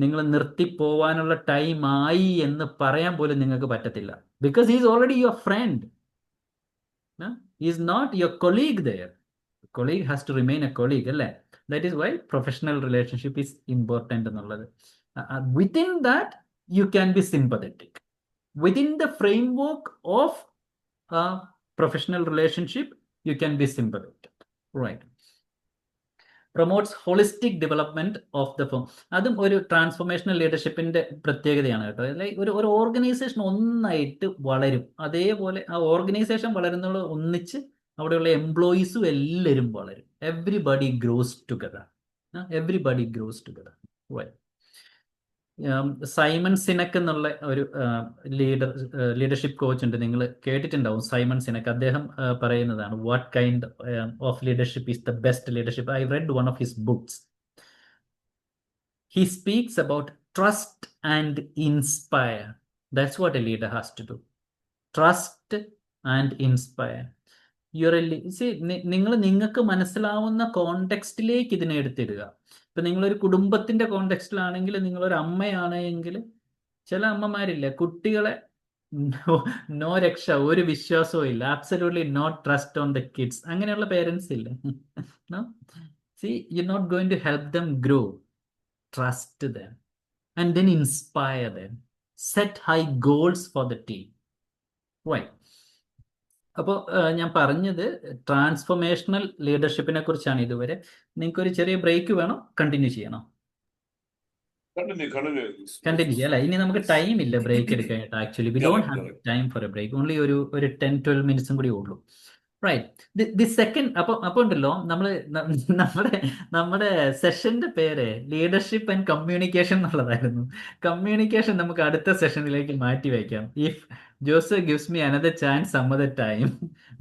നിങ്ങൾ നിർത്തിപ്പോവാനുള്ള ടൈം ആയി എന്ന് പറയാൻ പോലും നിങ്ങൾക്ക് പറ്റത്തില്ല. Because he's already your friend. Is not your colleague there. Colleague has to remain a colleague അല്ലേ? That is why professional relationship is important എന്നുള്ളത്. Within that you can be sympathetic. Within the framework of a professional relationship, you can be sympathetic. Right. Promotes holistic development of the firm. അതും ഒരു transformational ലീഡർഷിപ്പിന്റെ പ്രത്യേകതയാണ് കേട്ടോ. Like ഒരു organisation ഒന്നായിട്ട് വളരും. അതേപോലെ ആ ഓർഗനൈസേഷൻ വളരുന്നുള്ള ഒന്നിച്ച് അവിടെയുള്ള എംപ്ലോയീസും എല്ലാവരും വളരും. Everybody grows together. Everybody grows together. Right. Simon Sinek എന്നുള്ള ഒരു ലീഡർഷിപ്പ് കോച്ച് ഉണ്ട്, നിങ്ങൾ കേട്ടിട്ടുണ്ടാവും. സൈമൺ സിനക്ക് അദ്ദേഹം പറയുന്നതാണ് what kind of leadership is the best leadership. I read one of his books. He speaks about trust and inspire. That's what a leader has to do. Trust and inspire. നിങ്ങൾക്ക് മനസ്സിലാവുന്ന കോണ്ടെക്സ്റ്റിലേക്ക് ഇതിനെ എടുത്തിടുക. ഇപ്പൊ നിങ്ങളൊരു കുടുംബത്തിന്റെ കോണ്ടെക്സ്റ്റിലാണെങ്കിൽ, നിങ്ങളൊരു അമ്മയാണെങ്കിൽ, ചില അമ്മമാരില്ല കുട്ടികളെ നോ രക്ഷ, ഒരു വിശ്വാസവും ഇല്ല, absolutely no trust on the kids. അങ്ങനെയുള്ള പേരൻസ് ഇല്ല. See you not going to help them grow. Trust them and then inspire them. Set high goals for the team. Right. അപ്പോൾ ഞാൻ പറഞ്ഞത് ട്രാൻസ്ഫോർമേഷണൽ ലീഡർഷിപ്പിനെ കുറിച്ചാണ് ഇതുവരെ. നിങ്ങൾക്കൊരു ചെറിയ ബ്രേക്ക് വേണോ? കണ്ടിന്യൂ ചെയ്യണോ? കണ്ടിന്യൂ ചെയ്യാം അല്ലേ? ഇനി നമുക്ക് ടൈം ഇല്ല ബ്രേക്ക് എടുക്കാനായിട്ട്. Actually we don't have time for a break. Only ഒരു 10-12 മിനിറ്റ്സും കൂടി ഉള്ളൂ. റൈറ്റ്. ദി സെക്കൻഡ് അപ്പോൾ ഉണ്ടല്ലോ, നമ്മുടെ സെഷന്റെ പേര് ലീഡർഷിപ്പ് ആൻഡ് കമ്മ്യൂണിക്കേഷൻ എന്നുള്ളതായിരുന്നു. കമ്മ്യൂണിക്കേഷൻ നമുക്ക് അടുത്ത സെഷനിലേക്ക് മാറ്റി വയ്ക്കാം. If Joseph gives me another chance some other time,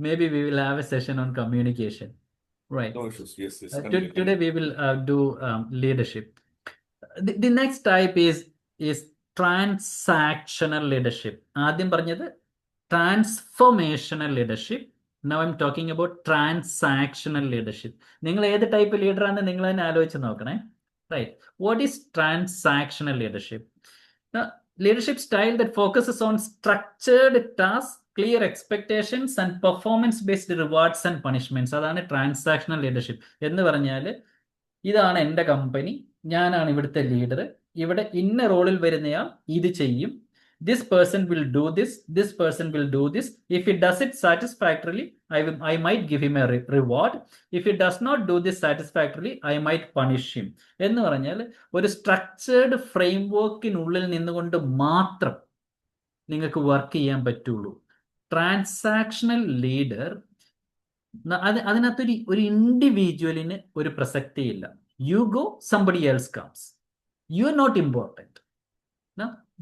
maybe we will have a session on communication. Right. No issues. Yes. Today we will do leadership. The next type is transactional leadership. ആദ്യം പറഞ്ഞത് transformational leadership. Now I'm talking about transactional leadership. നിങ്ങൾ ഏത് type ലീഡറാണ് നിങ്ങൾ തന്നെ ആലോചിച്ച് നോക്കണേ. Right. What is transactional leadership? Leadership style that focuses on structured tasks, clear expectations and performance-based rewards and punishments. അതാണ് transactional leadership എന്ന് പറഞ്ഞാൽ, ഇതാണ് എൻ്റെ കമ്പനി, ഞാനാണ് ഇവിടുത്തെ ലീഡർ, ഇവിടെ ഇന്ന റോളിൽ വരുന്നയാൾ ഇത് ചെയ്യും, this person will do this, this person will do this. If he does it satisfactorily, I might give him a reward. If he does not do this satisfactorily, I might punish him. എന്ന് പറഞ്ഞാൽ ഒരു structured ഫ്രെയിംവർക്കിനുള്ളിൽ നിന്നുകൊണ്ട് മാത്രം നിങ്ങൾക്ക് work ചെയ്യാൻ പറ്റുള്ളൂ. Transactional leader അതിനകത്തൊരു ഇൻഡിവിജ്വലിന് ഒരു പ്രസക്തിയില്ല. You go, somebody else comes. You are not important.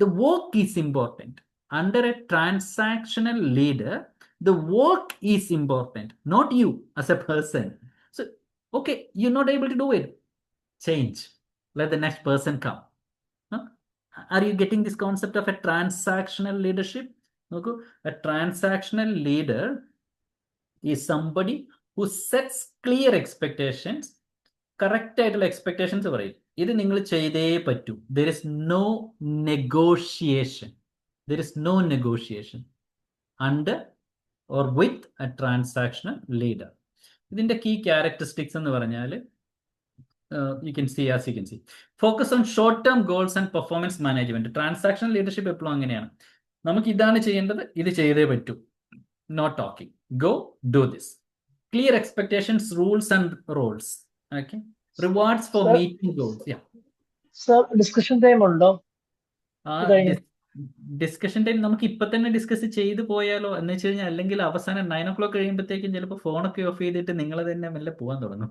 The work is important. Under a transactional leader, the work is important, not you as a person. So, okay, you're not able to do it. Change. Let the next person come. Are you getting this concept of a transactional leadership? Okay. A transactional leader is somebody who sets clear expectations. Correct ആയിട്ടുള്ള expectations പറയും. ഇത് നിങ്ങൾ ചെയ്തേ പറ്റൂ. There is no negotiation. There is no negotiation under or with a transactional leader. ഇതിന്റെ key characteristics എന്ന് പറഞ്ഞാൽ you can see as you can see focus on short term goals and performance management. Transactional leadership എപ്പോഴും അങ്ങനെയാണ്. നമുക്ക് ഇതാണ് ചെയ്യേണ്ടത്, ഇത് ചെയ്തേ പറ്റൂ. No talking. Go do this. Clear expectations, rules and roles. Okay. Rewards for meeting goals. Yeah. Sir, discussion time ഉണ്ടോ? Discussion time നമുക്ക് ഇപ്പൊ തന്നെ ഡിസ്കസ് ചെയ്തു പോയാലോ എന്ന് വെച്ച് കഴിഞ്ഞാൽ, അല്ലെങ്കിൽ അവസാനം 9 o'clock കഴിയുമ്പോഴത്തേക്കും ചിലപ്പോൾ ഫോണൊക്കെ ഓഫ് ചെയ്തിട്ട് നിങ്ങൾ തന്നെ മെല്ലെ പോകാൻ തുടങ്ങും.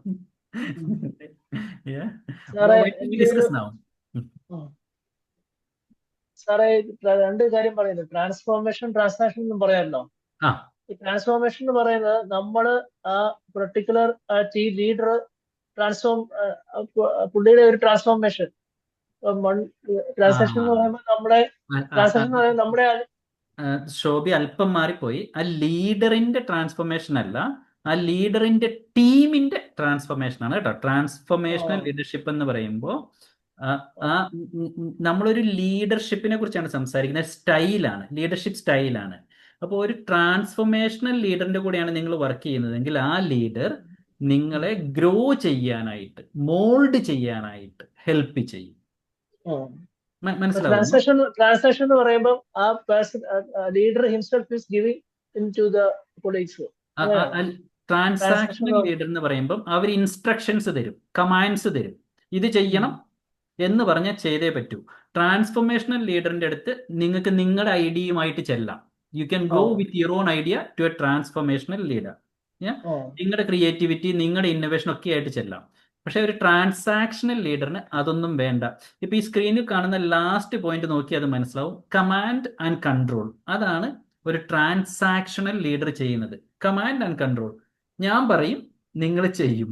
സാറേ, 2 കാര്യം പറയുന്നത്, ട്രാൻസ്ഫോർമേഷൻ, ട്രാൻസാക്ഷൻ എന്നും പറയാമല്ലോ. ഈ ട്രാൻസ്ഫോർമേഷൻ എന്ന് പറയുന്നത് നമ്മള് ആ പെർട്ടിക്കുലർ ലീഡർ പുള്ളിയുടെ ഒരു ട്രാൻസ്ഫോർമേഷൻ, ട്രാൻസാക്ഷൻ എന്ന് പറയുമ്പോൾ നമ്മുടെ ട്രാൻസാക്ഷൻ എന്ന് പറയുമ്പോൾ നമ്മുടെ ശോഭി അല്പം മാറിപ്പോയി. ആ ലീഡറിന്റെ ട്രാൻസ്ഫോർമേഷൻ അല്ല, ആ ലീഡറിന്റെ ടീമിന്റെ ട്രാൻസ്ഫോർമേഷൻ ആണ് കേട്ടോ. ട്രാൻസ്ഫോർമേഷണൽ ലീഡർഷിപ്പ് എന്ന് പറയുമ്പോൾ നമ്മളൊരു ലീഡർഷിപ്പിനെ കുറിച്ചാണ് സംസാരിക്കുന്നത്. സ്റ്റൈലാണ്, ലീഡർഷിപ്പ് സ്റ്റൈലാണ്. അപ്പോൾ ഒരു ട്രാൻസ്ഫോർമേഷണൽ ലീഡറിന്റെ കൂടെയാണ് നിങ്ങൾ വർക്ക് ചെയ്യുന്നതെങ്കിൽ ആ ലീഡർ നിങ്ങളെ ഗ്രോ ചെയ്യാനായിട്ട്, മോൾഡ് ചെയ്യാനായിട്ട് ഹെൽപ്പ് ചെയ്യും. മനസ്സിലാവും? ട്രാൻസാക്ഷൻ എന്ന് പറയുമ്പോൾ ആ leader himself is giving into the colleagues. Transactional leader എന്ന് പറയുമ്പോൾ അവർ ഇൻസ്ട്രക്ഷൻസ് തരും, കമാൻഡ്സ് തരും. ഇത് ചെയ്യണം എന്ന് പറഞ്ഞാൽ ചെയ്തേ പറ്റൂ. ട്രാൻസ്ഫോർമേഷണൽ ലീഡറിന്റെ അടുത്ത് നിങ്ങൾക്ക് നിങ്ങളുടെ ഐഡിയയുമായിട്ട് ചെല്ലാം. You can go with your own idea to a transformational leader. നിങ്ങളുടെ ക്രിയേറ്റിവിറ്റി, നിങ്ങളുടെ ഇന്നോവേഷൻ ഒക്കെ ആയിട്ട് ചെല്ലാം. പക്ഷെ ഒരു ട്രാൻസാക്ഷണൽ ലീഡറിന് അതൊന്നും വേണ്ട. ഇപ്പൊ ഈ സ്ക്രീനിൽ കാണുന്ന ലാസ്റ്റ് പോയിന്റ് നോക്കി അത് മനസ്സിലാവും. കമാൻഡ് ആൻഡ് കൺട്രോൾ, അതാണ് ഒരു ട്രാൻസാക്ഷണൽ ലീഡർ ചെയ്യുന്നത്. കമാൻഡ് ആൻഡ് കൺട്രോൾ, ഞാൻ പറയും നിങ്ങൾ ചെയ്യും.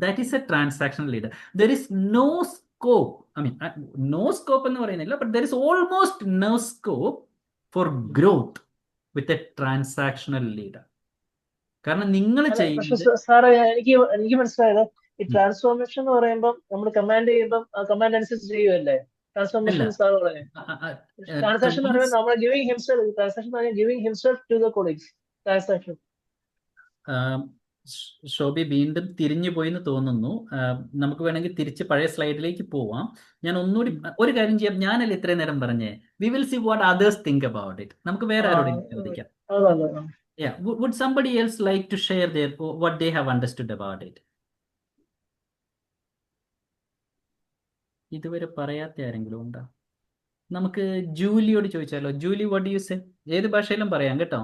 That is a transactional leader. There is no scope, I mean no scope എന്ന് പറയുന്നില്ല, but there is almost no scope for growth with a transactional leader. കാരണം നിങ്ങൾ ചെയ്യുന്നത് സാറേ, എനിക്ക് മനസ്സിലായത് ഈ ട്രാൻസ്ഫോർമേഷൻ എന്ന് പറയുമ്പോൾ നമ്മൾ കമാൻഡ് ചെയ്യുമ്പോൾ കമാൻഡ് അനുസരിച്ച് ചെയ്യുമല്ലേ ട്രാൻസ്ഫോർമേഷൻ. സാർ ട്രാൻസാക്ഷൻ എന്ന് പറയുമ്പോൾ നമ്മൾ ഗിവിംഗ് ഹിംസെൽഫ്, ട്രാൻസാക്ഷൻ എന്ന് പറയുമ്പോൾ giving himself to the colleagues. Transaction ശോഭി വീണ്ടും തിരിഞ്ഞു പോയി എന്ന് തോന്നുന്നു. നമുക്ക് വേണമെങ്കിൽ തിരിച്ച് പഴയ സ്ലൈഡിലേക്ക് പോവാം. ഞാൻ ഒന്നുകൂടി ഒരു കാര്യം ചെയ്യാം. ഞാനല്ലേ ഇത്രയും നേരം പറഞ്ഞേ, we will see what others think about it. നമുക്ക് വേറെ ആരോടും ചോദിക്കാം. Yeah, would somebody else like to share their what they have understood about it? ഇതുവരെ പറയാത്ത ആരെങ്കിലും ഉണ്ടോ? നമുക്ക് ജൂലിയോട് ചോദിച്ചാലോ. Julie, what do you say? ഏത് ഭാഷയിലും പറയാം കേട്ടോ.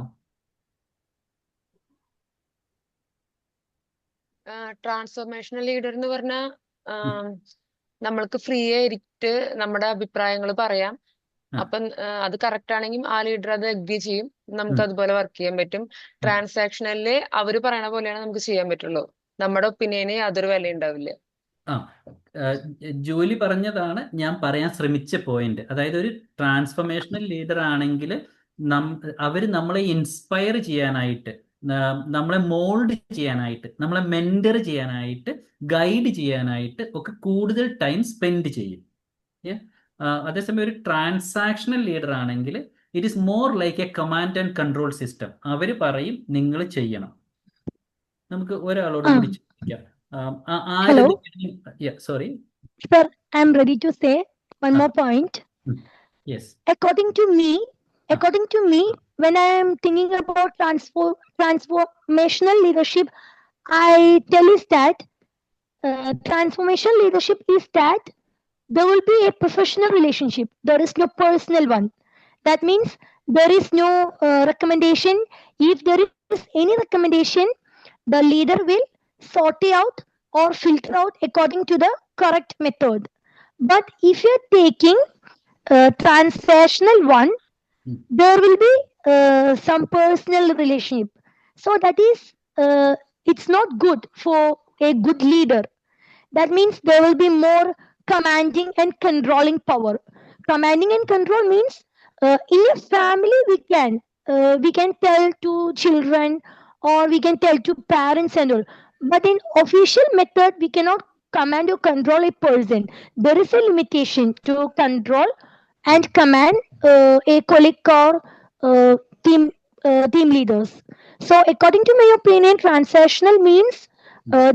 ട്രാൻസ്ഫോർമേഷണൽ ലീഡർ എന്ന് പറഞ്ഞാൽ നമ്മൾക്ക് ഫ്രീ ആയിട്ട് നമ്മുടെ അഭിപ്രായങ്ങൾ പറയാം. അപ്പം അത് കറക്റ്റ് ആണെങ്കിൽ ആ ലീഡർ അത് അഗ്രി ചെയ്യും, നമുക്ക് അതുപോലെ വർക്ക് ചെയ്യാൻ പറ്റും. ട്രാൻസാക്ഷനില് അവര് പറയണ പോലെയാണ് നമുക്ക് ചെയ്യാൻ പറ്റുള്ളൂ. നമ്മുടെ ഒപ്പീനിയന് യാതൊരു വില ഉണ്ടാവില്ല. ജോലി പറഞ്ഞതാണ് ഞാൻ പറയാൻ ശ്രമിച്ച പോയിന്റ്. അതായത് ഒരു ട്രാൻസ്ഫോർമേഷണൽ ലീഡർ ആണെങ്കിൽ അവര് നമ്മളെ ഇൻസ്പയർ ചെയ്യാനായിട്ട്, നമ്മളെ മോൾഡ് ചെയ്യാനായിട്ട്, നമ്മളെ മെന്റർ ചെയ്യാനായിട്ട്, ഗൈഡ് ചെയ്യാനായിട്ട് ഒക്കെ കൂടുതൽ ടൈം സ്പെൻഡ് ചെയ്യും. അതേസമയം ഒരു ട്രാൻസാക്ഷണൽ ലീഡർ ആണെങ്കിൽ it is more like a command and control system. അവർ പറയും, നിങ്ങൾ ചെയ്യണം. നമുക്ക് ഒരാളോട് കൂടി ചോദിക്കാം. Sorry. Sir, I am ready to say one more point. Yes. According to me, when I am thinking about transformational leadership, I tell is that transformational leadership is that there will be a professional relationship. There is no personal one. That means there is no recommendation. If there is any recommendation, the leader will sort it out or filter out according to the correct method. But if you're taking transactional one, there will be some personal relationship. So that is, it's not good for a good leader. That means there will be more commanding and controlling power. Commanding and control means in a family we can tell to children or we can tell to parents and all. But in official method, we cannot command or control a person. There is a limitation to control and command a colleague or team leaders. So according to my opinion, transactional means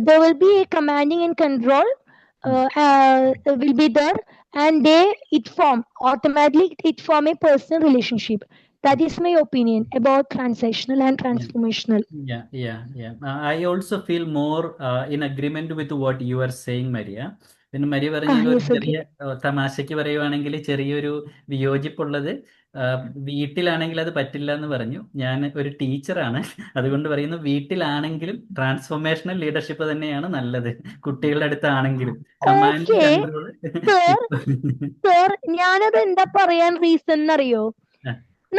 there will be a commanding and control will be there, and it form a personal relationship. That is my opinion about transactional and transformational. Yeah. I also feel more in agreement with what you are saying, Maria. പിന്നെ Maria പറഞ്ഞ ചെറിയ തമാശയ്ക്ക് പറയുവാണെങ്കിൽ ചെറിയൊരു വിയോജിപ്പുള്ളത്, വീട്ടിലാണെങ്കിൽ അത് പറ്റില്ല എന്ന് പറഞ്ഞു. ഞാൻ ഒരു ടീച്ചറാണ്, അതുകൊണ്ട് പറയുന്നു വീട്ടിലാണെങ്കിലും ട്രാൻസ്ഫോർമേഷണൽ ലീഡർഷിപ്പ് തന്നെയാണ് നല്ലത്, കുട്ടികളുടെ അടുത്താണെങ്കിലും. ഞാനത് എന്താ പറയാൻ റീസൺ എന്നറിയോ?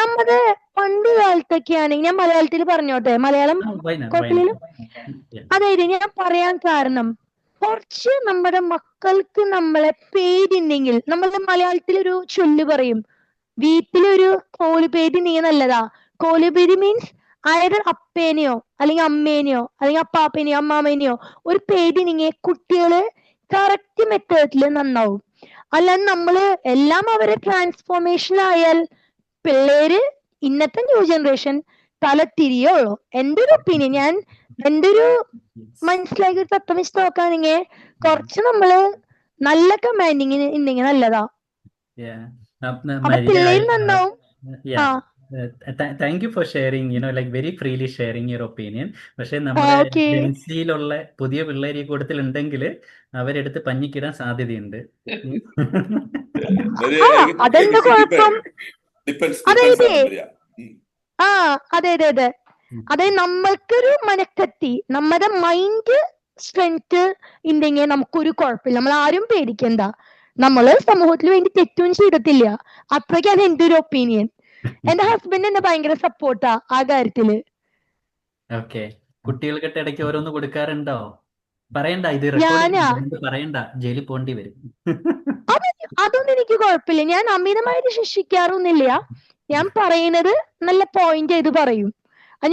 നമ്മുടെ പണ്ട് കാലത്തൊക്കെ ആണെങ്കിൽ, ഞാൻ മലയാളത്തിൽ പറഞ്ഞോട്ടെ, മലയാളം കുഴപ്പമില്ലല്ലോ. അതായത് ഞാൻ പറയാൻ കാരണം, കുറച്ച് നമ്മുടെ മക്കൾക്ക് നമ്മളെ പേടിയുണ്ടെങ്കിൽ, നമ്മളുടെ മലയാളത്തിലൊരു ചൊല്ല് പറയും, വീട്ടിലൊരു കോലുപേടി നല്ലതാ. കോലുപേടി മീൻസ് അയർ അപ്പേനെയോ അല്ലെങ്കിൽ അമ്മേനെയോ അല്ലെങ്കിൽ അപ്പാപ്പനെയോ അമ്മാമേനെയോ ഒരു പേടിനെങ്കിൽ കുട്ടികള് കറക്റ്റ് മെത്തേഡിൽ നന്നാവും. അല്ലാതെ നമ്മള് എല്ലാം അവരെ ട്രാൻസ്ഫോർമേഷൻ ആയാൽ പിള്ളേര് ഇന്നത്തെ ന്യൂ ജനറേഷൻ തല തിരിയുള്ളൂ. എന്റെ ഒരു ഒപ്പീനിയൻ, എന്റെ ഒരു മനസ്സിലാക്കി ഒരു തത്വം വെച്ച് നോക്കുകയാണെങ്കിൽ കുറച്ച് നമ്മള് നല്ല കമാൻഡിങ് ഉണ്ടെങ്കിൽ നല്ലതാ. Yeah. അപ്പൊ Maria, പിള്ളേര് നന്നാവും. ആ thank you for sharing like very freely sharing your opinion. പക്ഷെ നമ്മുടെ ഓക്കെ. ജെൻസിയിലുള്ള പുതിയ പിള്ളേർ ഈ കൂട്ടത്തിലുണ്ടെങ്കിൽ അവരെടുത്ത് പഞ്ഞിക്കിടാൻ സാധ്യതയുണ്ട്. Maria, ആ അതെന്താ കുഴപ്പം? depends അതായത് ആണ് Maria. ആ അതെ അതെ അതെ അതായത് നമ്മൾക്കൊരു മനക്കത്തി, നമ്മുടെ മൈൻഡ് സ്ട്രെങ്ത് ഉണ്ടെങ്കിൽ നമുക്കൊരു കുഴപ്പമില്ല. നമ്മൾ ആരും പേടിക്കണ്ട. നമ്മള് സമൂഹത്തിന് വേണ്ടി തെറ്റൊന്നും ചെയ്തിട്ടില്ല. അത്രയ്ക്കാണ് എന്റെ ഒരു ഒപ്പീനിയൻ. എന്റെ ഹസ്ബൻഡ് എന്നെ ഭയങ്കര സപ്പോർട്ടാ ആ കാര്യത്തില്. ഓക്കെ. കുട്ടികൾക്കിട്ട് ഇടയ്ക്ക് ഓരോന്ന് കൊടുക്കാറുണ്ടോ? പറയണ്ട, ഇത് റെക്കോർഡ് ഞാനാ ചെയ്യുന്നുണ്ട്, പറയണ്ട, ജയിലിൽ പോണ്ടി വരും. അതൊന്നും എനിക്ക് കുഴപ്പമില്ല. ഞാൻ അമിതമായിട്ട് ശിക്ഷിക്കാറൊന്നുമില്ല. ഞാൻ പറയുന്നത് നല്ല പോയിന്റ് ചെയ്ത് പറയും.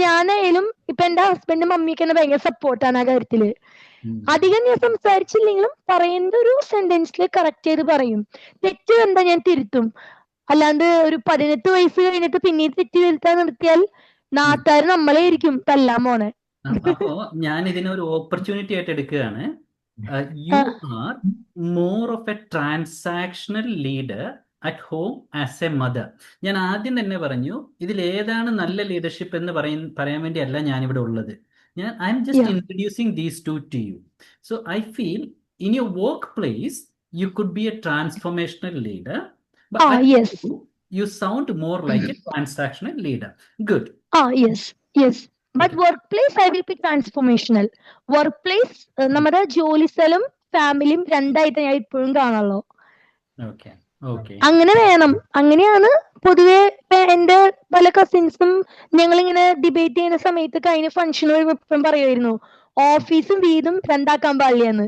ഞാനായാലും ഇപ്പൊ എന്റെ ഹസ്ബൻഡും മമ്മിയൊക്കെ എന്നെ ഭയങ്കര സപ്പോർട്ടാണ് ആ കാര്യത്തില്. അധികം ഞാൻ സംസാരിച്ചില്ലെങ്കിലും പറയുന്ന ഒരു സെന്റൻസിൽ കറക്റ്റ് ചെയ്ത് പറയും. തെറ്റ് എന്താ ഞാൻ തിരുത്തും. അല്ലാണ്ട് ഒരു 18 വയസ്സ് കഴിഞ്ഞിട്ട് പിന്നീട് തെറ്റ് തിരുത്താൻ നിർത്തിയാൽ നാട്ടുകാർ നമ്മളെ ആയിരിക്കും തല്ലാൻ പോണെ. അപ്പോ ഞാൻ ഇതിനെ ഒരു ഓപ്പർച്യൂണിറ്റി ആയിട്ട് എടുക്കുകയാണ്. You are more of A transactional leader at home as A mother. ഞാൻ ആദ്യം തന്നെ പറഞ്ഞു, ഇതിൽ ഏതാണ് നല്ല ലീഡർഷിപ്പ് എന്ന് പറയാൻ വേണ്ടിയല്ല ഞാനിവിടെ ഉള്ളത്. I M just introducing these two to you. So I feel in your workplace you could be a transformational leader, but at Yes. home, you sound more like a transactional leader. Good. Yes. But workplace I will be transformational. Workplace നമ്മുടെ ജോലി സ്ഥലം ഫാമിലിയും രണ്ടായിട്ട് ഞാൻ ഇപ്പോഴും കാണുള്ളൂ. Okay. അങ്ങനെ വേണം. അങ്ങനെയാണ് പൊതുവെ എന്റെ പല കസിൻസും ഞങ്ങളിങ്ങനെ ഡിബേറ്റ് ചെയ്യുന്ന സമയത്ത് കഴിഞ്ഞ ഫംഗ്ഷനുകൾ എപ്പോഴും പറയുമായിരുന്നു, ഓഫീസും വീടും രണ്ടാക്കാൻ പാടില്ലെന്ന്.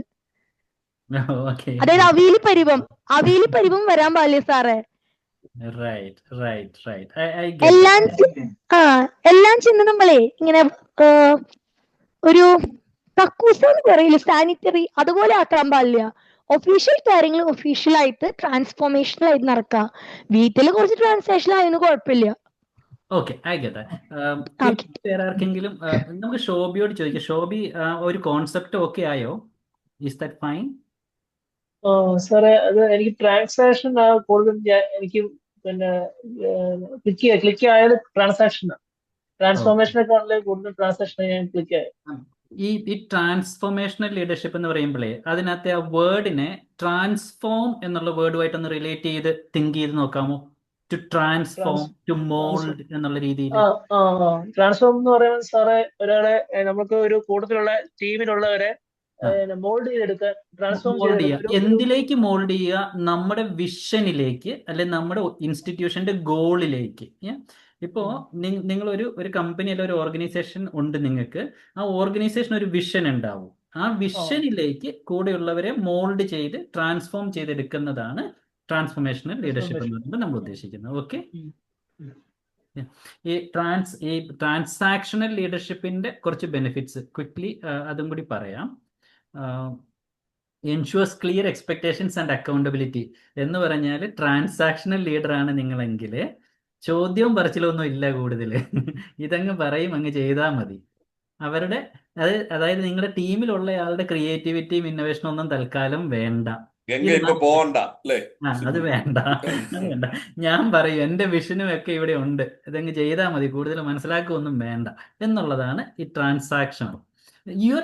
Okay. അതായത് അവിയലി പരിവും വരാൻ പാടില്ല സാറേ. Right. I get എല്ലാം എല്ലാം ചെന്ന് നമ്മളെ ഇങ്ങനെ ഒരു കക്കൂസ് എന്ന് പറയില്ല, സാനിറ്ററി, അതുപോലെ ആക്കാൻ പാടില്ല. ഒഫീഷ്യൽ കാര്യങ്ങൾ ഒഫീഷ്യലായിട്ട് ട്രാൻസ്ഫോർമേഷണൽ ആയിട്ട് നടക്കുക. വീട്ടില് കുറച്ച് ട്രാൻസാക്ഷൻ ആയെന്ന് കുഴപ്പമില്ല. Okay, I get that. വേറെ ആർക്കെങ്കിലും നമുക്ക് ശോഭിയോട് ചോദിക്കാം. ശോഭി, ഒരു കോൺസെപ്റ്റ് ഓക്കെ ആയോ? Is that fine? സാറേ, അത് എനിക്ക് ട്രാൻസാക്ഷൻ കൂടുതൽ എനിക്ക് പിന്നെ ക്ലിക്ക് ആയത് ട്രാൻസാക്ഷനാണ്. ട്രാൻസ്ഫോർമേഷനൊക്കെ കൂടുതൽ ട്രാൻസാക്ഷൻ ഞാൻ ക്ലിക്ക് ആയത്. ഈ ട്രാൻസ്ഫോർമേഷണൽ ലീഡർഷിപ്പ് എന്ന് പറയുമ്പോഴേ അതിനകത്തെ ആ വേർഡിനെ ട്രാൻസ്ഫോം എന്നുള്ള വേർഡുമായിട്ടൊന്ന് റിലേറ്റ് ചെയ്ത് തിങ്ക് ചെയ്ത് നോക്കാമോ? ടു ട്രാൻസ്ഫോം, ടു മോൾഡ് എന്നുള്ള രീതിയിൽ. ട്രാൻസ്ഫോം എന്ന് പറയുമ്പോൾ സാറേ, ഒരാളെ നമുക്ക് ഒരു കൂട്ടത്തിലുള്ള ടീമിലുള്ളവരെ മോൾഡ് ചെയ്തെടുക്കാൻ, ട്രാൻസ്ഫോം ചെയ്തെടുക്കാൻ. എന്തിലേക്ക് മോൾഡ് ചെയ്യുക? നമ്മുടെ വിഷനിലേക്ക്, അല്ലെ നമ്മുടെ ഇൻസ്റ്റിറ്റ്യൂഷന്റെ ഗോളിലേക്ക്. ഇപ്പോ നിങ്ങൾ ഒരു കമ്പനി അല്ല ഒരു ഓർഗനൈസേഷൻ ഉണ്ട്, നിങ്ങൾക്ക് ആ ഓർഗനൈസേഷൻ ഒരു വിഷൻ ഉണ്ടാവും. ആ വിഷനിലേക്ക് കൂടെയുള്ളവരെ മോൾഡ് ചെയ്ത് ട്രാൻസ്ഫോം ചെയ്തെടുക്കുന്നതാണ് ട്രാൻസ്ഫോർമേഷണൽ ലീഡർഷിപ്പ് എന്ന് പറയുമ്പോൾ നമ്മൾ ഉദ്ദേശിക്കുന്നത്. ഓക്കെ. ഈ ട്രാൻസാക്ഷണൽ ലീഡർഷിപ്പിന്റെ കുറച്ച് ബെനിഫിറ്റ്സ് ക്വിക്ക്ലി അതും കൂടി പറയാം. Ensures clear expectations and accountability എന്ന് പറഞ്ഞാൽ ട്രാൻസാക്ഷണൽ ലീഡർ ആണ് നിങ്ങളെങ്കിൽ ചോദ്യവും പറച്ചിലൊന്നും ഇല്ല കൂടുതൽ. ഇതങ്ങ് പറയും, അങ്ങ് ചെയ്താൽ മതി. അതായത് നിങ്ങളുടെ ടീമിലുള്ള ആളുടെ ക്രിയേറ്റിവിറ്റിയും ഇന്നോവേഷനും ഒന്നും തൽക്കാലം വേണ്ട. അത് വേണ്ട. ഞാൻ പറയും, എന്റെ വിഷനും ഒക്കെ ഇവിടെ ഉണ്ട്, ഇതങ്ങ് ചെയ്താൽ മതി, കൂടുതൽ മനസ്സിലാക്കുകയൊന്നും വേണ്ട എന്നുള്ളതാണ് ഈ ട്രാൻസാക്ഷൻ. You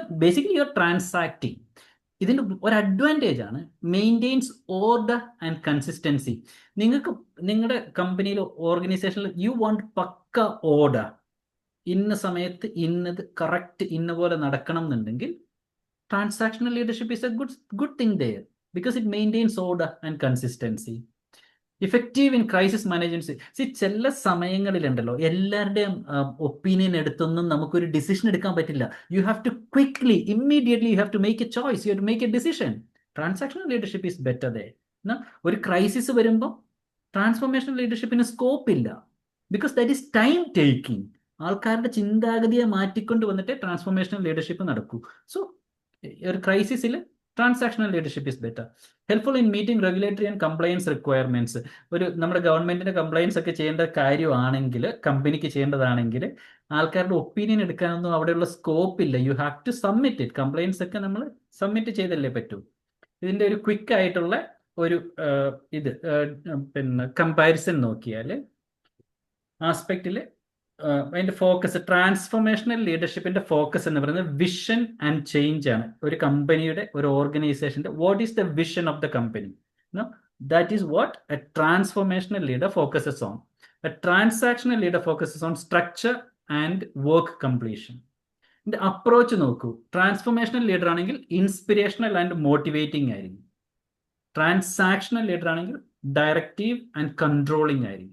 are transacting. ഇതിന്റെ ഒരു അഡ്വാൻറ്റേജ് ആണ് മെയിൻറ്റെയിൻസ് ഓർഡർ ആൻഡ് കൺസിസ്റ്റൻസി. നിങ്ങൾക്ക് നിങ്ങളുടെ കമ്പനിയിലോ ഓർഗനൈസേഷനിൽ യു വാണ്ട് പക്ക ഓർഡർ, ഇന്ന സമയത്ത് ഇന്നത് കറക്റ്റ് ഇന്ന പോലെ നടക്കണം എന്നുണ്ടെങ്കിൽ transactional leadership is a good thing there, because it maintains order and consistency. Effective in crisis management. ചില സമയങ്ങളിലുണ്ടല്ലോ എല്ലാവരുടെയും ഒപ്പീനിയൻ എടുത്തൊന്നും നമുക്കൊരു ഡിസിഷൻ എടുക്കാൻ പറ്റില്ല. You have to quickly immediately you have to make a choice, you have to make a decision. Transactional leadership is better there. ഒരു crisis വരുമ്പോൾ transformational ലീഡർഷിപ്പിന് സ്കോപ്പ് ഇല്ല, because that is time taking. ആൾക്കാരുടെ ചിന്താഗതിയെ മാറ്റിക്കൊണ്ട് വന്നിട്ട് ട്രാൻസ്ഫോർമേഷണൽ ലീഡർഷിപ്പ് നടക്കൂ. So ഒരു ക്രൈസിസിൽ transactional leadership is better. Helpful in meeting regulatory and compliance requirements. നമ്മുടെ ഗവൺമെന്റിന്റെ കംപ്ലയൻസ് ഒക്കെ ചെയ്യേണ്ട കാര്യമാണെങ്കിൽ, കമ്പനിക്ക് ചെയ്യേണ്ടതാണെങ്കിൽ, ആൾക്കാരുടെ ഒപ്പീനിയൻ എടുക്കാനൊന്നും അവിടെയുള്ള സ്കോപ്പ് ഇല്ല. You have to submit it. Compliance ഒക്കെ നമ്മൾ സബ്മിറ്റ് ചെയ്തല്ലേ പറ്റൂ. ഇതിന്റെ ഒരു ക്വിക്ക് ആയിട്ടുള്ള ഒരു കമ്പാരിസൺ നോക്കിയാൽ ആസ്പെക്റ്റിൽ അതിന്റെ ഫോക്കസ്, ട്രാൻസ്ഫോർമേഷണൽ ലീഡർഷിപ്പിന്റെ ഫോക്കസ് എന്ന് പറയുന്നത് വിഷൻ ആൻഡ് ചേഞ്ച് ആണ്. ഒരു കമ്പനിയുടെ, ഒരു ഓർഗനൈസേഷന്റെ what is the vision of the company, that is what a transformational leader focuses on. A transactional leader focuses on structure and work completion. ഇതിന്റെ അപ്രോച്ച് നോക്കൂ. Transformational leader ആണെങ്കിൽ ഇൻസ്പിരേഷണൽ ആൻഡ് മോട്ടിവേറ്റിംഗ് ആയിരിക്കും. Transactional leader ആണെങ്കിൽ directive and controlling ആയിരിക്കും.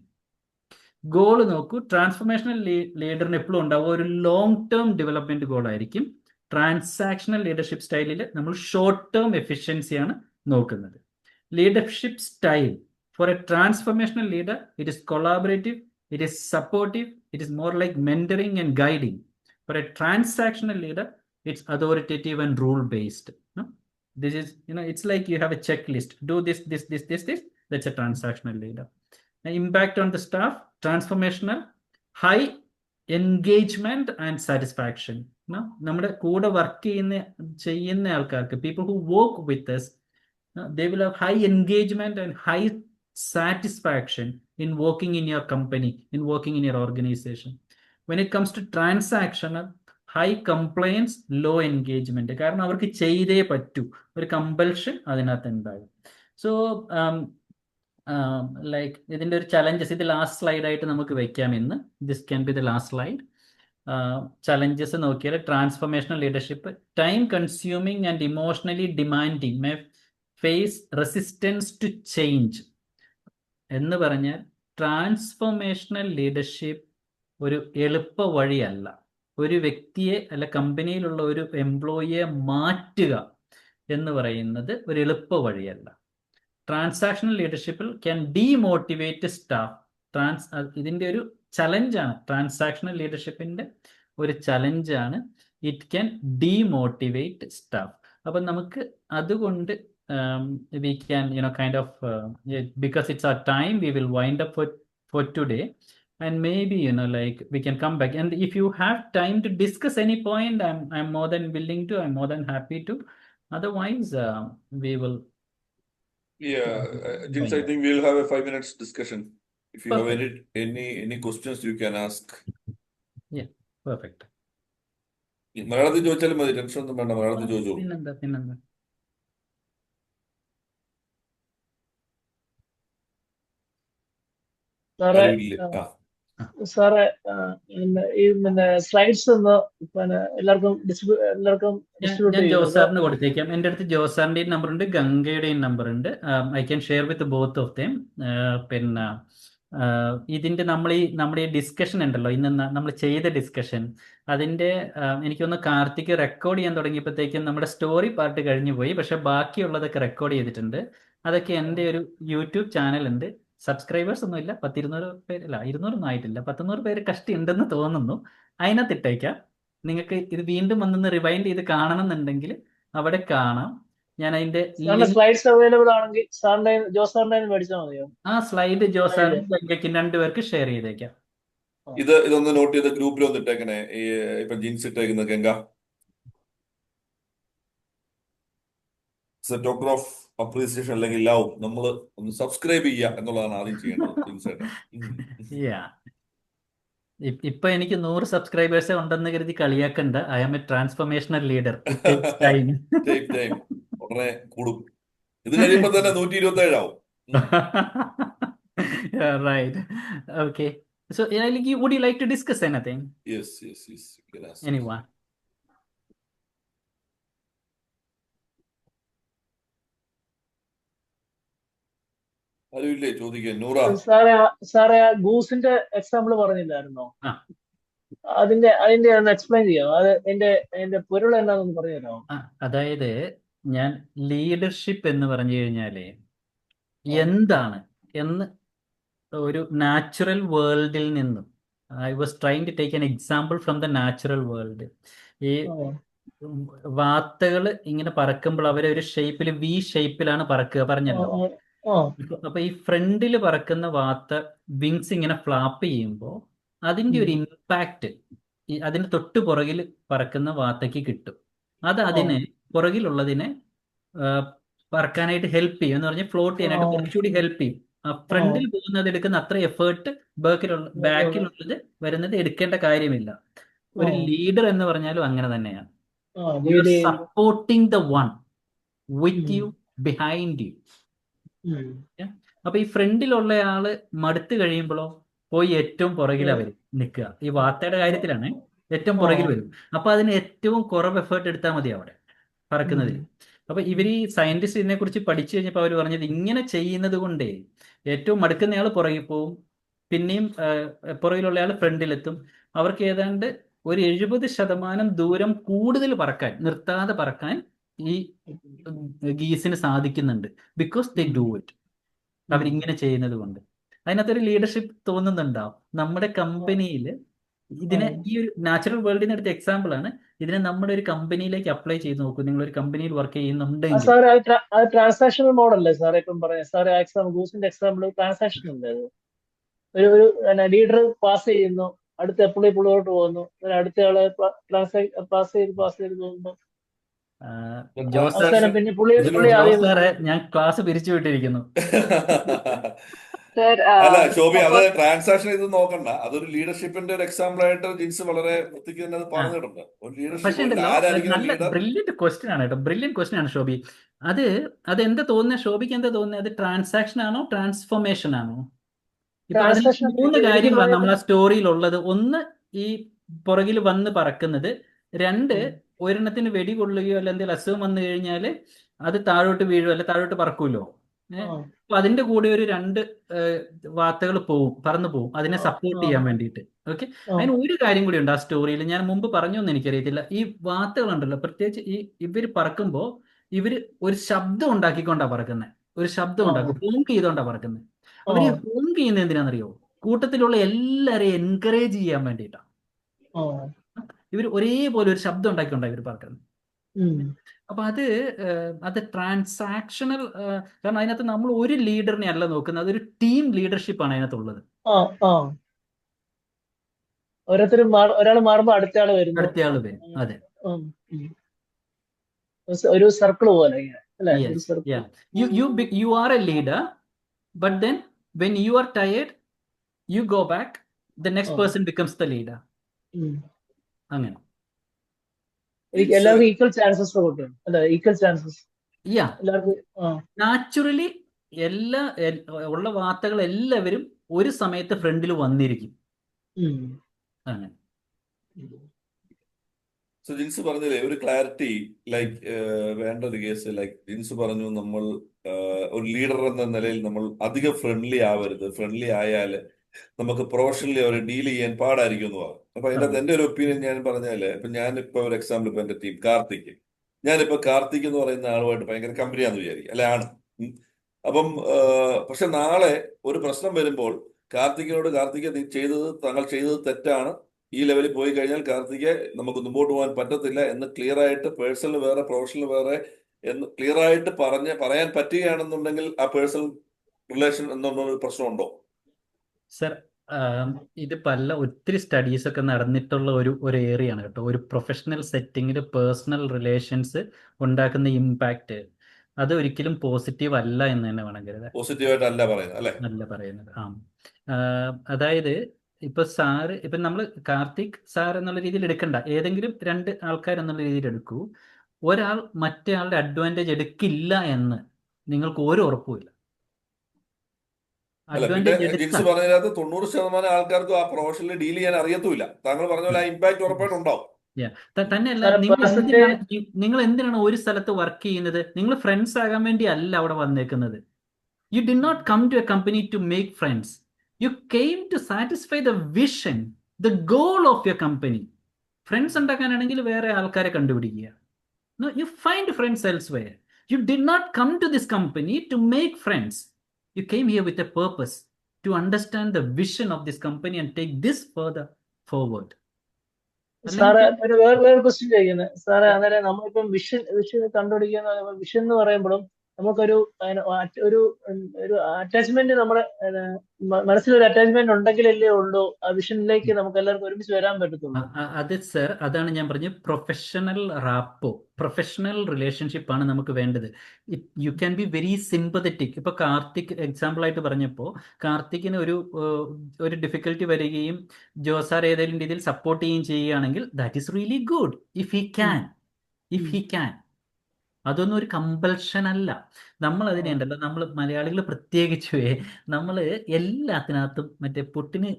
Goal നോക്കൂ. Transformational ലീഡറിന് എപ്പോഴും ഉണ്ടാവുക ഒരു ലോങ് ടേം ഡെവലപ്മെന്റ് ഗോൾ ആയിരിക്കും. ട്രാൻസാക്ഷണൽ ലീഡർഷിപ്പ് സ്റ്റൈലിൽ നമ്മൾ ഷോർട്ട് ടേം എഫിഷ്യൻസിയാണ് നോക്കുന്നത്. Leadership style for a transformational leader, it is collaborative, it is supportive, it is more like mentoring and guiding. For a transactional leader, it's authoritative and rule-based. No? This is, it's like you have a checklist. Do this. That's a transactional leader. Now, impact on the staff, transformational, high engagement and satisfaction. നമ്മുടെ കൂടെ work ചെയ്യുന്ന ആൾക്കാർക്ക്, people who work with us, they will have high engagement and high satisfaction in working in your company, in working in your organization. When it comes to transactional, high compliance, low engagement. കാരണം അവർക്ക് ചെയ്തേ പറ്റൂ, ഒരു compulsion അതിനകത്ത് ഉണ്ടാകും. So like ഇതിൻ്റെ ഒരു challenges ഇത് ലാസ്റ്റ് സ്ലൈഡായിട്ട് നമുക്ക് വെക്കാം ഇന്ന്. This can be the last slide. Challenges നോക്കിയാൽ transformational leadership time consuming and emotionally demanding, may face resistance to change. എന്ന് പറഞ്ഞാൽ ട്രാൻസ്ഫോർമേഷണൽ ലീഡർഷിപ്പ് ഒരു എളുപ്പ വഴിയല്ല. ഒരു വ്യക്തിയെ അല്ല കമ്പനിയിലുള്ള ഒരു എംപ്ലോയിയെ മാറ്റുക എന്ന് പറയുന്നത് ഒരു എളുപ്പ വഴിയല്ല. ട്രാൻസാക്ഷണൽ ലീഡർഷിപ്പിൽ ക്യാൻ ഡീമോട്ടിവേറ്റ് സ്റ്റാഫ്. ഇതിൻ്റെ ഒരു ചലഞ്ചാണ്. ട്രാൻസാക്ഷണൽ ലീഡർഷിപ്പിൻ്റെ ഒരു ചലഞ്ചാണ്. It can demotivate staff. അപ്പം നമുക്ക് അതുകൊണ്ട് we can kind of because it's our time, we will wind up for today, and maybe like we can come back, and if you have time to discuss any point, I'm more than willing to, I'm more than happy to. Otherwise we will James, I think we'll have a 5 minutes discussion. If you perfect. Have any questions you can ask. Yeah, perfect. മലയാളത്തിൽ ചോദിച്ചാലും മതി, tension ഒന്നും വേണ്ട, മലയാളത്തിൽ ചോദിച്ചോളൂ. പിന്നെന്താ സാറേ ഈ സ്ലൈഡ്സ് ഒന്ന് എല്ലാവർക്കും ഞാൻ ജോസാറിന് കൊടുത്തേക്കാം. എൻ്റെ അടുത്ത് ജോസാറിന്റെയും നമ്പർ ഉണ്ട്, ഗംഗയുടെയും നമ്പർ ഉണ്ട്. I can share with both of them. പിന്നെ ഇതിന്റെ നമ്മുടെ ഈ ഡിസ്കഷൻ ഉണ്ടല്ലോ, ഇന്ന് നമ്മൾ ചെയ്ത ഡിസ്കഷൻ, അതിന്റെ എനിക്കൊന്ന് കാർത്തിക് റെക്കോർഡ് ചെയ്യാൻ തുടങ്ങിയപ്പോഴത്തേക്കും നമ്മുടെ സ്റ്റോറി പാർട്ട് കഴിഞ്ഞു പോയി. പക്ഷെ ബാക്കിയുള്ളതൊക്കെ റെക്കോർഡ് ചെയ്തിട്ടുണ്ട്. അതൊക്കെ എൻ്റെ ഒരു യൂട്യൂബ് ചാനലുണ്ട്. സബ്സ്ക്രൈബേഴ്സ് ഒന്നും ഇല്ല, 200 പേര്, അല്ല 200 ആയിട്ടില്ല, 100 പേര് കഷ്ടി ഉണ്ടെന്ന് തോന്നുന്നു. അതിനകത്ത് ഇട്ടേക്കാം. നിങ്ങൾക്ക് ഇത് വീണ്ടും വന്നൊന്ന് റിവൈൻഡ് ചെയ്ത് കാണണം എന്നുണ്ടെങ്കിൽ അവിടെ കാണാം. ഞാൻ അതിന്റെ സ്ലൈഡ്സ് അവൈലബിൾ ആണെങ്കിൽ ജോസാറിന്റെ മേടിച്ചാൽ മതിയോ? ആ സ്ലൈഡ് ജോസാറിനും ഗംഗയ്ക്കും 2 പേർക്ക് ഷെയർ ചെയ്തേക്കാം. ഇതൊന്ന് നോട്ട് ചെയ്ത് ഗ്രൂപ്പിൽ ഒന്ന് ഇട്ടേക്കണേ. ഇപ്പൊ ജീൻസ് ഇട്ടേക്കുന്നത് ഗംഗ ടോക്കൺ ഓഫ് അപ്രീസിയേഷൻ അല്ലെങ്കിൽ ലവ്, നമ്മൾ ഒന്ന് സബ്സ്ക്രൈബ് ചെയ്യുക എന്നുള്ളതാണ് ആദ്യം ചെയ്യേണ്ടത്. ഇപ്പൊ എനിക്ക് 100 സബ്സ്ക്രൈബേഴ്സ് ഉണ്ടെന്ന് കരുതി കളിയാക്കണ്ട. I am a transformational leader. ഉടനെ കൂടും. ഇത് കഴിയുമ്പോ തന്നെ 127 ആവും. Right. Okay. So, would you like to discuss anything? Yes. Anyone? ആരുമില്ലേ ചോദിക്കാൻ? നൂറ. സാറേ ആ ഗൂസിന്റെ എക്സാമ്പിൾ പറഞ്ഞില്ലായിരുന്നോ? ആ അതിന്റെ ഒന്ന് എക്സ്പ്ലെയിൻ ചെയ്യാമോ? അതിന്റെ പൊരുൾ എന്താണെന്ന് പറഞ്ഞു തരാമോ? അതായത് ഞാൻ ലീഡർഷിപ്പ് എന്ന് പറഞ്ഞു കഴിഞ്ഞാല് എന്താണ് എന്ന് ഒരു നാച്ചുറൽ വേൾഡിൽ നിന്നും I was trying to take an example from the natural world. ഈ വാത്തകൾ ഇങ്ങനെ പറക്കുമ്പോൾ അവരെ ഒരു ഷേപ്പിൽ വി ഷേപ്പിലാണ് പറക്കുക പറഞ്ഞല്ലോ. അപ്പൊ ഈ ഫ്രണ്ടിൽ പറക്കുന്ന വാത്ത വിങ്സ് ഇങ്ങനെ ഫ്ലാപ്പ് ചെയ്യുമ്പോൾ അതിന്റെ ഒരു ഇമ്പാക്റ്റ് അതിന് തൊട്ട് പുറകിൽ പറക്കുന്ന വാത്തയ്ക്ക് കിട്ടും. അത് അതിന് പുറകിലുള്ളതിനെ പറക്കാനായിട്ട് ഹെൽപ്പ് ചെയ്യും എന്ന് പറഞ്ഞാൽ ഫ്ലോട്ട് ചെയ്യാനായിട്ട് കുറച്ചുകൂടി ഹെൽപ്പ് ചെയ്യും. ഫ്രണ്ടിൽ പോകുന്നത് എടുക്കുന്ന അത്ര എഫേർട്ട് ബാക്കിലുള്ളത് വരുന്നത് എടുക്കേണ്ട കാര്യമില്ല. ഒരു ലീഡർ എന്ന് പറഞ്ഞാലും അങ്ങനെ തന്നെയാണ്. You are supporting the one with you behind you. അപ്പൊ ഈ ഫ്രണ്ടിലുള്ള ആള് മടുത്ത് കഴിയുമ്പോഴോ പോയി ഏറ്റവും പുറകിൽ അവർ നിൽക്കുക. ഈ വാർത്തയുടെ കാര്യത്തിലാണ് ഏറ്റവും പുറകിൽ വരും. അപ്പൊ അതിന് ഏറ്റവും കുറവ് എഫേർട്ട് എടുത്താൽ മതി അവിടെ പറക്കുന്നതിൽ. അപ്പൊ ഇവർ ഈ സയന്റിസ്റ്റ് ഇതിനെ കുറിച്ച് പഠിച്ചു കഴിഞ്ഞപ്പോൾ അവർ പറഞ്ഞത് ഇങ്ങനെ ചെയ്യുന്നത് കൊണ്ടേ ഏറ്റവും മടുക്കുന്നയാൾ പുറകിൽ പോവും, പിന്നെയും പുറകിലുള്ള ആൾ ഫ്രണ്ടിലെത്തും. അവർക്ക് ഏതാണ്ട് ഒരു 70% ദൂരം കൂടുതൽ പറക്കാൻ, നിർത്താതെ പറക്കാൻ ഈ ഗീസിന് സാധിക്കുന്നുണ്ട്. Because they do it. അവരിങ്ങനെ ചെയ്യുന്നത് കൊണ്ട് അതിനകത്തൊരു ലീഡർഷിപ്പ് തോന്നുന്നുണ്ടാവും. നമ്മുടെ കമ്പനിയിൽ ഇതിനെ ഈ ഒരു നാച്ചുറൽ വേൾഡിന് എടുത്ത എക്സാമ്പിൾ ആണ്. ഇതിനെ നമ്മുടെ ഒരു കമ്പനിയിലേക്ക് അപ്ലൈ ചെയ്ത് നോക്കൂ. നിങ്ങൾ ഒരു കമ്പനിയിൽ വർക്ക് ചെയ്യുന്നുണ്ടെങ്കിൽ ട്രാൻസാക്ഷണൽ മോഡല്ലേ സാറേ ഇപ്പം പറയാം? സാറേ ഗൂസിന്റെ എക്സാമ്പിൾ ട്രാൻസാക്ഷൻ ഉണ്ട്. ഒരു ലീഡർ പാസ് ചെയ്യുന്നു, അടുത്ത പുള്ളിയോട്ട് പോകുന്നു, അടുത്ത ആളെ പാസ് ചെയ്ത് പോകുന്നു. പിന്നെ പുള്ളി സാറേ ഞാൻ ക്ലാസ് പിരിച്ചു വിട്ടിരിക്കുന്നു. അല്ല ശോഭി, അത് ട്രാൻസാക്ഷൻ ഇത് നോക്കണ്ട. അതൊരു ലീഡർഷിപ്പിന്റെ ഒരു എക്സാമ്പിൾ ആയിട്ട് ജിൻസ് വളരെ വൃത്തിക്ക് തന്നെ അത് പറഞ്ഞിട്ടുണ്ട്. ഒരു നല്ല ബ്രില്യന്റ് ക്വസ്റ്റ്യൻ ആണ് കേട്ടോ, ബ്രില്യന്റ് ക്വസ്റ്റ്യൻ ആണ് ഷോബി. അത് എന്താ തോന്നുന്നത് ഷോബിക്ക്? എന്താ തോന്നുന്നത്? അത് ട്രാൻസാക്ഷൻ ആണോ ട്രാൻസ്ഫോർമേഷൻ ആണോ? ഇപ്പൊ അതിന് 3 കാര്യങ്ങളാണ് നമ്മൾ ആ സ്റ്റോറിയിലുള്ളത്. ഒന്ന്, ഈ പുറകിൽ വന്ന് പറക്കുന്നത്. 2, ഒരെണ്ണത്തിന് വെടി കൊള്ളുകയോ അല്ല എന്തെങ്കിലും അസുഖം വന്നു കഴിഞ്ഞാൽ അത് താഴോട്ട് വീഴുമോ അല്ല താഴോട്ട് പറക്കൂലോ. അപ്പൊ അതിന്റെ കൂടെ ഒരു 2 വാർത്തകൾ പറന്നു പോവും അതിനെ സപ്പോർട്ട് ചെയ്യാൻ വേണ്ടിയിട്ട്. ഓക്കെ, അതിന് ഒരു കാര്യം കൂടി ഉണ്ട് ആ സ്റ്റോറിയിൽ. ഞാൻ മുമ്പ് പറഞ്ഞൊന്നും എനിക്കറിയത്തില്ല. ഈ വാർത്തകളുണ്ടല്ലോ, പ്രത്യേകിച്ച് ഇവർ പറക്കുമ്പോൾ ഇവര് ഒരു ശബ്ദം ഉണ്ടാക്കിക്കൊണ്ടാ പറക്കുന്നത്. ഒരു ശബ്ദം ഉണ്ടാക്കും, ഹോങ്ക് ചെയ്തോണ്ടാ പറക്കുന്നത്. അവര് ഹോങ്ക് ചെയ്യുന്നത് എന്തിനാണെന്നറിയോ? കൂട്ടത്തിലുള്ള എല്ലാരെയും എൻകറേജ് ചെയ്യാൻ വേണ്ടിയിട്ടാണ്. ഇവർ ഒരേപോലെ ഒരു ശബ്ദം ഉണ്ടാക്കിക്കൊണ്ടാ ഇവർ പറക്കുന്നത്. അപ്പൊ അത് ട്രാൻസാക്ഷണൽ, കാരണം അതിനകത്ത് നമ്മൾ ഒരു ലീഡറിനെ അല്ല നോക്കുന്നത്, അതൊരു ടീം ലീഡർഷിപ്പ് ആണ് അതിനകത്തുള്ളത്. ഒരാൾ മാറുമ്പോ അടുത്ത ആള് വരും. അതെ, ഒരു സർക്കിൾ പോലെ. You are a leader, but then when you are tired, you go back, the next person becomes the leader. അങ്ങനെ എല്ലാവർക്കും ഈക്വൽ ചാൻസസ് കൊടുക്കും അല്ലെ? ഈക്വൽ ചാൻസസ് നാച്ചുറലി ഉള്ള വാർത്തകൾ എല്ലാവരും ഒരു സമയത്ത് ഫ്രണ്ടിൽ വന്നിരിക്കും. അങ്ങനെ ജിൻസ് പറഞ്ഞില്ലേ ഒരു ക്ലാരിറ്റി, ലൈക്ക് വേണ്ട ഒരു കേസ്. ലൈക്ക് ജിൻസ് പറഞ്ഞു, നമ്മൾ ഒരു ലീഡർ എന്ന നിലയിൽ നമ്മൾ അധികം ഫ്രണ്ട്ലി ആവരുത്. ഫ്രണ്ട്ലി ആയാൽ നമുക്ക് പ്രൊഫഷണലി അവരെ ഡീൽ ചെയ്യാൻ പാടായിരിക്കും എന്ന് പറഞ്ഞു. അപ്പൊ അതിനകത്ത് എന്റെ ഒരു ഒപ്പീനിയൻ ഞാൻ പറഞ്ഞാല്, ഇപ്പൊ ഞാനിപ്പോ ഒരു എക്സാമ്പിൾ, ഇപ്പൊ എന്റെ ടീം ഞാനിപ്പോ കാർത്തിക് എന്ന് പറയുന്ന ആളുമായിട്ട് ഭയങ്കര കമ്പനിയാന്ന് വിചാരിക്കും, അല്ലെ? ആണ്. അപ്പം പക്ഷെ നാളെ ഒരു പ്രശ്നം വരുമ്പോൾ കാർത്തിക് താങ്കൾ ചെയ്തത് തെറ്റാണ്, ഈ ലെവലിൽ പോയി കഴിഞ്ഞാൽ കാർത്തികെ നമുക്ക് മുമ്പോട്ട് പോകാൻ പറ്റത്തില്ല എന്ന് ക്ലിയർ ആയിട്ട്, പേഴ്സണൽ വേറെ പ്രൊഫഷണൽ വേറെ എന്ന് ക്ലിയർ ആയിട്ട് പറയാൻ പറ്റുകയാണെന്നുണ്ടെങ്കിൽ ആ പേഴ്സണൽ റിലേഷൻ എന്നൊരു പ്രശ്നമുണ്ടോ? സർ, ഇത് ഒത്തിരി സ്റ്റഡീസ് ഒക്കെ നടന്നിട്ടുള്ള ഒരു ഏരിയ ആണ് കേട്ടോ. ഒരു പ്രൊഫഷണൽ സെറ്റിങ്ങിൽ പേഴ്സണൽ റിലേഷൻസ് ഉണ്ടാക്കുന്ന ഇമ്പാക്റ്റ് അത് ഒരിക്കലും പോസിറ്റീവ് അല്ല എന്ന് തന്നെ വേണം കരുതാൻ. പോസിറ്റീവായിട്ട് അല്ല പറയുന്നത്. അതായത് ഇപ്പൊ നമ്മൾ കാർത്തിക് സാർ എന്നുള്ള രീതിയിൽ എടുക്കണ്ട, ഏതെങ്കിലും 2 ആൾക്കാർ എന്നുള്ള രീതിയിൽ എടുക്കൂ. ഒരാൾ മറ്റേ ആളുടെ അഡ്വാൻറ്റേജ് എടുക്കില്ല എന്ന് നിങ്ങൾക്ക് ഒരു ഉറപ്പുമില്ല. ജിൻസ് പറഞ്ഞതിനകത്ത് 90% ആൾക്കാർക്കും ആ പ്രൊഫഷണലി ഡീൽ ചെയ്യാൻ അറിയത്തുമില്ല. താങ്കൾ പറഞ്ഞ പോലെ ആ ഇമ്പാക്ട് ഉറപ്പായിട്ടും ഉണ്ടാവും. തന്നെയല്ല, നിങ്ങൾ എന്തിനാണ് ഒരു സ്ഥലത്ത് വർക്ക് ചെയ്യുന്നത്? നിങ്ങൾ ഫ്രണ്ട്സ് ആകാൻ വേണ്ടി അല്ല അവിടെ വന്നേക്കുന്നത്. You did not come to a company to make friends. You came to satisfy the vision, the goal of your company. Friends ഉണ്ടാക്കാനാണെങ്കിൽ വേറെ ആൾക്കാരെ കണ്ടുപിടിക്കുക. No, you find friends elsewhere. You did not come to this company to make friends. You came here with a purpose to understand the vision of this company and take this further forward. സാറേ വേറെ question ചോദിക്കുന്നത് സാറേ, അന്നേരം നമ്മളിപ്പം vision കണ്ടുപിടിക്കുക, vision എന്ന് പറയുമ്പോഴും നമുക്കൊരു ഒരു അറ്റാച്ച്മെന്റ്, നമ്മുടെ മനസ്സിലൊരു അറ്റാച്ച്മെന്റ് ഉണ്ടെങ്കിലല്ലേ ഉള്ളൂ ആ വിഷനിലേക്ക് നമുക്ക് എല്ലാവർക്കും ഒരുമിച്ച് വരാൻ പറ്റത്തുള്ളൂ. അത് സർ, അതാണ് ഞാൻ പറഞ്ഞത്, പ്രൊഫഷണൽ റാപ്പോ, പ്രൊഫഷണൽ റിലേഷൻഷിപ്പ് ആണ് നമുക്ക് വേണ്ടത്. U can be very sympathetic. ഇപ്പൊ കാർത്തിക് എക്സാമ്പിൾ ആയിട്ട് പറഞ്ഞപ്പോൾ കാർത്തിക്കിന് ഒരു ഡിഫിക്കൽറ്റി വരികയും ജോസാർ ഏതെങ്കിലും രീതിയിൽ സപ്പോർട്ട് ചെയ്യുകയാണെങ്കിൽ that is really good if he can. അതൊന്നും ഒരു കമ്പൽഷൻ അല്ല. നമ്മൾ അതിനുണ്ടല്ലോ, നമ്മൾ മലയാളികൾ പ്രത്യേകിച്ച് നമ്മൾ എല്ലാത്തിനകത്തും മറ്റേ പൊട്ടിന്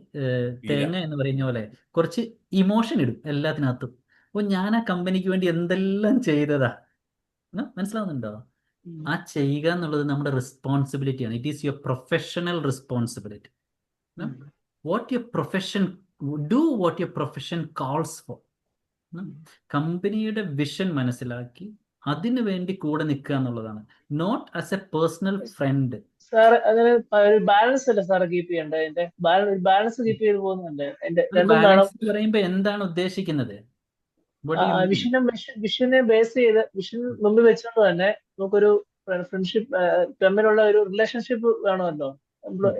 തേങ്ങ എന്ന് പറയുന്ന പോലെ കുറച്ച് ഇമോഷൻ ഇടും എല്ലാത്തിനകത്തും. അപ്പോൾ ഞാൻ ആ കമ്പനിക്ക് വേണ്ടി എന്തെല്ലാം ചെയ്തതാ, മനസ്സിലാവുന്നുണ്ടോ? ആ ചെയ്യുക എന്നുള്ളത് നമ്മുടെ റെസ്പോൺസിബിലിറ്റിയാണ്. It is your professional responsibility. What your profession do, what your profession calls for. കമ്പനിയുടെ വിഷൻ മനസ്സിലാക്കി അതിനു വേണ്ടി കൂടെ നിൽക്കുക എന്നുള്ളതാണ്, not as a personal friend. Sir അങ്ങനെ ഒരു ബാലൻസ് അല്ലേ സാർ കീപ്പ് ചെയ്യേണ്ടത്? ബാലൻസ് കീപ്പ് ചെയ്ത് പോകുന്നുണ്ട്. ബാലൻസ് പറയുമ്പോ എന്താണ് ഉദ്ദേശിക്കുന്നത്? വിഷനെ ബേസ് ചെയ്ത് വിഷൻ മുമ്പിൽ വെച്ചുകൊണ്ട് തന്നെ നമുക്കൊരു ഫ്രണ്ട്ഷിപ്പ് തമ്മിലുള്ള ഒരു റിലേഷൻഷിപ്പ് വേണമല്ലോ.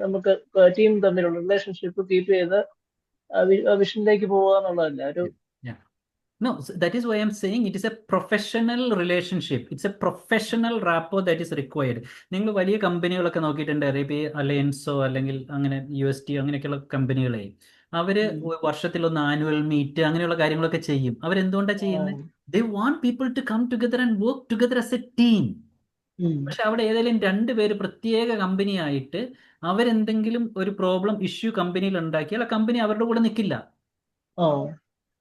നമുക്ക് ടീം തമ്മിലുള്ള റിലേഷൻഷിപ്പ് കീപ്പ് ചെയ്ത് വിഷനിലേക്ക് പോവുക എന്നുള്ളതല്ല ഒരു. No, that is why I'm saying it is a professional relationship. It's a professional rapport that is required. നിങ്ങൾ വലിയ കമ്പനികളൊക്കെ നോക്കിയിട്ടുണ്ട്, അറേബ്യ അലയൻസോ അല്ലെങ്കിൽ അങ്ങനെ UST അങ്ങനെയൊക്കെയുള്ള കമ്പനികളെ, അവര് വർഷത്തിലൊന്ന് ആനുവൽ മീറ്റ് അങ്ങനെയുള്ള കാര്യങ്ങളൊക്കെ ചെയ്യും. അവരെന്തുകൊണ്ടാണ് ചെയ്യുന്നത്? They want people to come together and work together as a team. പക്ഷെ അവിടെ ഏതെങ്കിലും രണ്ടുപേര് പ്രത്യേക കമ്പനി ആയിട്ട് അവരെന്തെങ്കിലും ഒരു പ്രോബ്ലം ഇഷ്യൂ കമ്പനിയിൽ ഉണ്ടാക്കിയാൽ ആ കമ്പനി അവരുടെ കൂടെ നിൽക്കില്ല.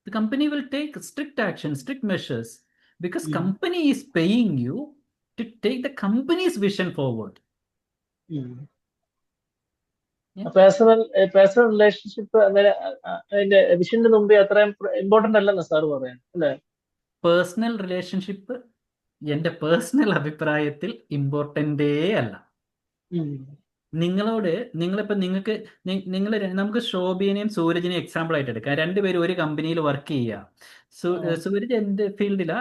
The company will take strict action, strict measures, because company is paying you to take the company's vision forward. Personal relationship അതിന്റെ വിഷന്റെ മുമ്പേ അത്രയും ഇമ്പോർട്ടന്റ് അല്ലെന്ന് സാർ പറയാൻ അല്ലേ? പേഴ്സണൽ റിലേഷൻഷിപ്പ് എന്റെ പേഴ്സണൽ അഭിപ്രായത്തിൽ ഇമ്പോർട്ടൻ്റേ അല്ല. നിങ്ങളിപ്പോൾ നമുക്ക് ശോഭിനെയും സൂരജിനെയും എക്സാമ്പിൾ ആയിട്ട് എടുക്കാം. രണ്ടുപേരും ഒരു കമ്പനിയിൽ വർക്ക് ചെയ്യുക. സൂരജ് എന്ത് ഫീൽഡിലാ?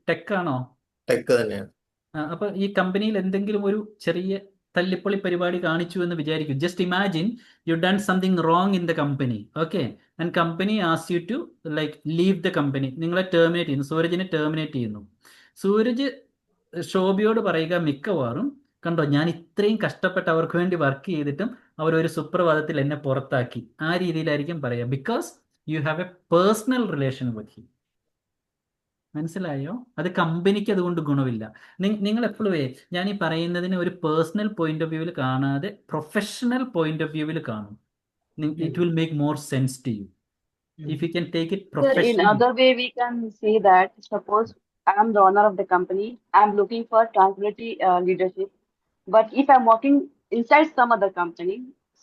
ടെക്കാണോ? ടെക് തന്നെയാണ്. അപ്പൊ ഈ കമ്പനിയിൽ എന്തെങ്കിലും ഒരു ചെറിയ തല്ലിപ്പൊളി പരിപാടി കാണിച്ചു എന്ന് വിചാരിക്കും. Just imagine you done something wrong in the company, okay, and company as you to like leave the company. നിങ്ങളെ ടെർമിനേറ്റ് ചെയ്യുന്നു, സൂരജിനെ ടെർമിനേറ്റ് ചെയ്യുന്നു. സൂരജ് ശോഭയോട് പറയുക മിക്കവാറും, കണ്ടോ ഞാൻ ഇത്രയും കഷ്ടപ്പെട്ട് അവർക്ക് വേണ്ടി വർക്ക് ചെയ്തിട്ടും അവരൊരു സുപ്രഭാതത്തിൽ എന്നെ പുറത്താക്കി, ആ രീതിയിലായിരിക്കും പറയുക. Because you have A personal relation with him. മനസ്സിലായോ? അത് കമ്പനിക്ക് അതുകൊണ്ട് ഗുണമില്ല. നിങ്ങൾ എപ്പോഴും ഞാൻ ഈ പറയുന്നതിന് ഒരു പേഴ്സണൽ പോയിന്റ് ഓഫ് വ്യൂവിൽ കാണാതെ പ്രൊഫഷണൽ പോയിന്റ് ഓഫ് വ്യൂവിൽ കാണും. It will make more sense to you if you can take it professionally. In other way, we can say that suppose I am the owner of the company, I am looking for transparency leadership. But if I'm working inside some other company,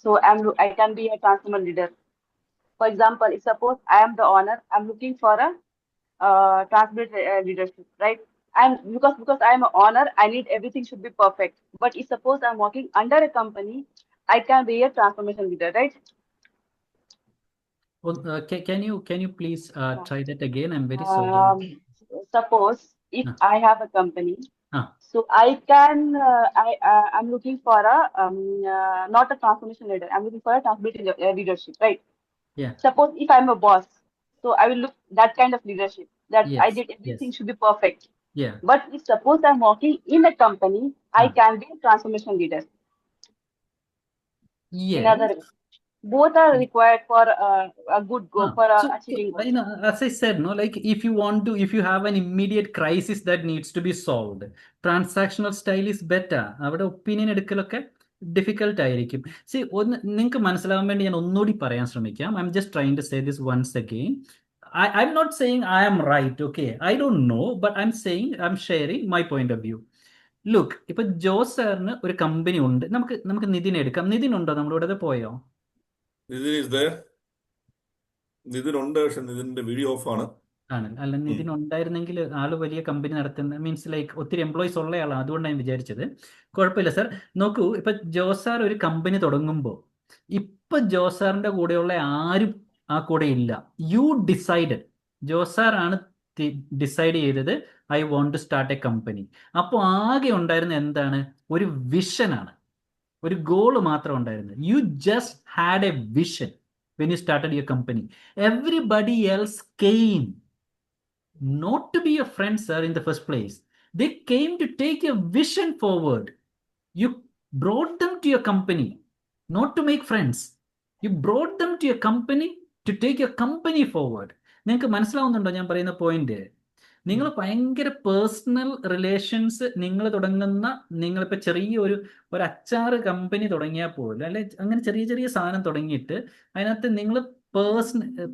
so I can be a transformer leader. For example, if suppose I am the owner, I'm looking for a transparency leadership, right? And because I am an owner, I need everything should be perfect. But if suppose I'm working under a company, I can be a transformation leader, right? Well, can you please try that again? I'm very sorry. Suppose if I have a company, so I can I'm looking for a not a transformation leader. I'm looking for a transformation leadership, right? Yeah. Suppose if I'm a boss, so I will look that kind of leadership that Yes, I did everything should be perfect. Yeah. But if suppose I'm working in a company, I can be a transformation leader. Yes. In other way, both are required for a good goal, for achieving goal. You know, as I said, no, like if you have an immediate crisis that needs to be solved, transactional style is better. അവിടെ opinion എടുക്കലൊക്കെ difficult ആയിരിക്കും. See, നിങ്ങൾക്ക് മനസ്സിലാവാൻ വേണ്ടി ഞാൻ ഒന്നുകൂടി പറയാൻ ശ്രമിക്കാം. I M just trying to say this once again. I'm not saying I am right, okay? I don't know, but I'm saying I'm sharing my point of view. Look ഇപ്പൊ ജോസ് സാറിന് ഒരു കമ്പനി ഉണ്ട്. നമുക്ക് നമുക്ക് നിതിൻ എടുക്കാം. നിതിൻ ഉണ്ടോ നമ്മുടെ കൂടെ? പോയോ? Nitin is there? നിതിൻ ഉണ്ട്, പക്ഷെ നിതിന്റെ വീഡിയോ ഓഫ് ആണ്. ആണ്. അല്ല, നിതിൻ ഉണ്ടായിരുന്നെങ്കിൽ ആള് വലിയ കമ്പനി നടത്തുന്ന മീൻസ് ലൈക്ക് ഒത്തിരി എംപ്ലോയീസ് ഉള്ള ആളാണ്. അതുകൊണ്ടാണ് ഞാൻ വിചാരിച്ചത്. കുഴപ്പമില്ല സാർ. നോക്കൂ, ഇപ്പൊ ജോസ് സാർ ഒരു കമ്പനി തുടങ്ങുമ്പോൾ ഇപ്പൊ ജോസ് സാറിന്റെ കൂടെയുള്ള ആരും ആ കൂടെ ഇല്ല. You decided. ജോസ് സാർ ആണ് ഡിസൈഡ് ചെയ്തത് I want to start a company. അപ്പോൾ ആകെ ഉണ്ടായിരുന്ന എന്താണ്? ഒരു വിഷനാണ്, ഒരു ഗോള് മാത്രം ഉണ്ടായിരുന്നു. You just had A vision when you started your company. Everybody else came not to be your friends, sir, in the first place. They came to take your vision forward. You brought them to your company not to make friends. You brought them to your company to take your company forward. നിങ്ങൾക്ക് മനസ്സിലാവുന്നുണ്ടോ ഞാൻ പറയുന്ന point? നിങ്ങൾ ഭയങ്കര personal relations നിങ്ങൾ തുടങ്ങുന്ന, നിങ്ങളിപ്പോൾ ചെറിയ ഒരു അച്ചാറ് കമ്പനി തുടങ്ങിയാൽ പോലും, അല്ലെ അങ്ങനെ ചെറിയ ചെറിയ സാധനം തുടങ്ങിയിട്ട് അതിനകത്ത് നിങ്ങൾ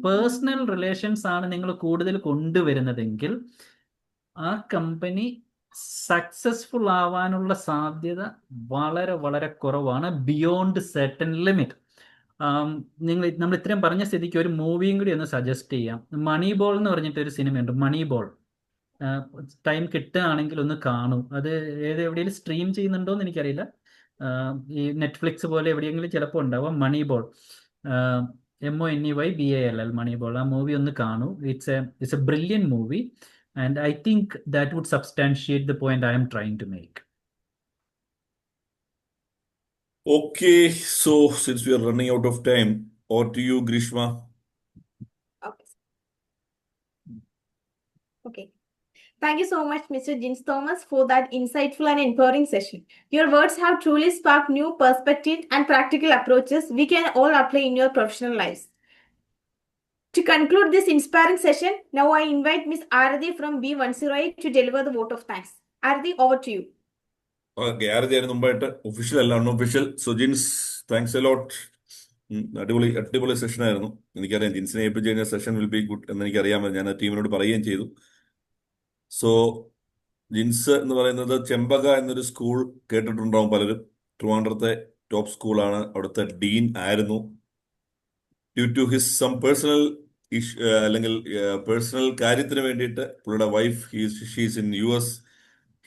പേഴ്സണൽ റിലേഷൻസ് ആണ് നിങ്ങൾ കൂടുതൽ കൊണ്ടുവരുന്നതെങ്കിൽ ആ കമ്പനി സക്സസ്ഫുൾ ആവാനുള്ള സാധ്യത വളരെ വളരെ കുറവാണ്, ബിയോണ്ട് സെർട്ടൻ ലിമിറ്റ്. നമ്മൾ ഇത്രയും പറഞ്ഞ സ്ഥിതിക്ക് ഒരു മൂവിയും കൂടി ഒന്ന് സജസ്റ്റ് ചെയ്യാം. മണി ബോൾ എന്ന് പറഞ്ഞിട്ട് ഒരു സിനിമയുണ്ട്, മണി ബോൾ. ടൈം കിട്ടുകയാണെങ്കിൽ ഒന്ന് കാണൂ. അത് എവിടെയെങ്കിലും സ്ട്രീം ചെയ്യുന്നുണ്ടോ എന്ന് എനിക്കറിയില്ല. ഈ നെറ്റ്ഫ്ലിക്സ് പോലെ എവിടെയെങ്കിലും ചിലപ്പോൾ ഉണ്ടാവും. Money ball, MONEYBALL, money ball. ആ മൂവി ഒന്ന് കാണൂ. It's a brilliant movie and I think that would substantiate the point I M trying to make. Okay, so since we are running out of time, over to you, Grishma. Okay. Okay. Thank you so much, Mr. Jins Thomas, for that insightful and empowering session. Your words have truly sparked new perspectives and practical approaches we can all apply in your professional lives. To conclude this inspiring session, now I invite Ms. Arathi from B108 to deliver the vote of thanks. Arathi, over to you. Okay, ആരതിയായിരുന്നു മുമ്പായിട്ട്? Official അല്ല, unofficial. So Jins, thanks a lot. അടിപൊളി session ആയിരുന്നു. എനിക്കറിയാം ജിൻസിനെ ഏൽപ്പിച്ച് കഴിഞ്ഞ session will be good എന്ന് എനിക്കറിയാമല്ലോ. ഞാൻ ആ ടീമിനോട് പറയുകയും ചെയ്തു. സോ ജിൻസ് എന്ന് പറയുന്നത് ചെമ്പക എന്നൊരു സ്കൂൾ കേട്ടിട്ടുണ്ടാവും പലരും. ട്രിവാൻഡ്രത്തെ ടോപ്പ് സ്കൂളാണ്. അവിടുത്തെ ഡീൻ ആയിരുന്നു. Due to his some personal അല്ലെങ്കിൽ പേഴ്സണൽ കാര്യത്തിന് വേണ്ടിയിട്ട് പുള്ളിയുടെ wife she's in US.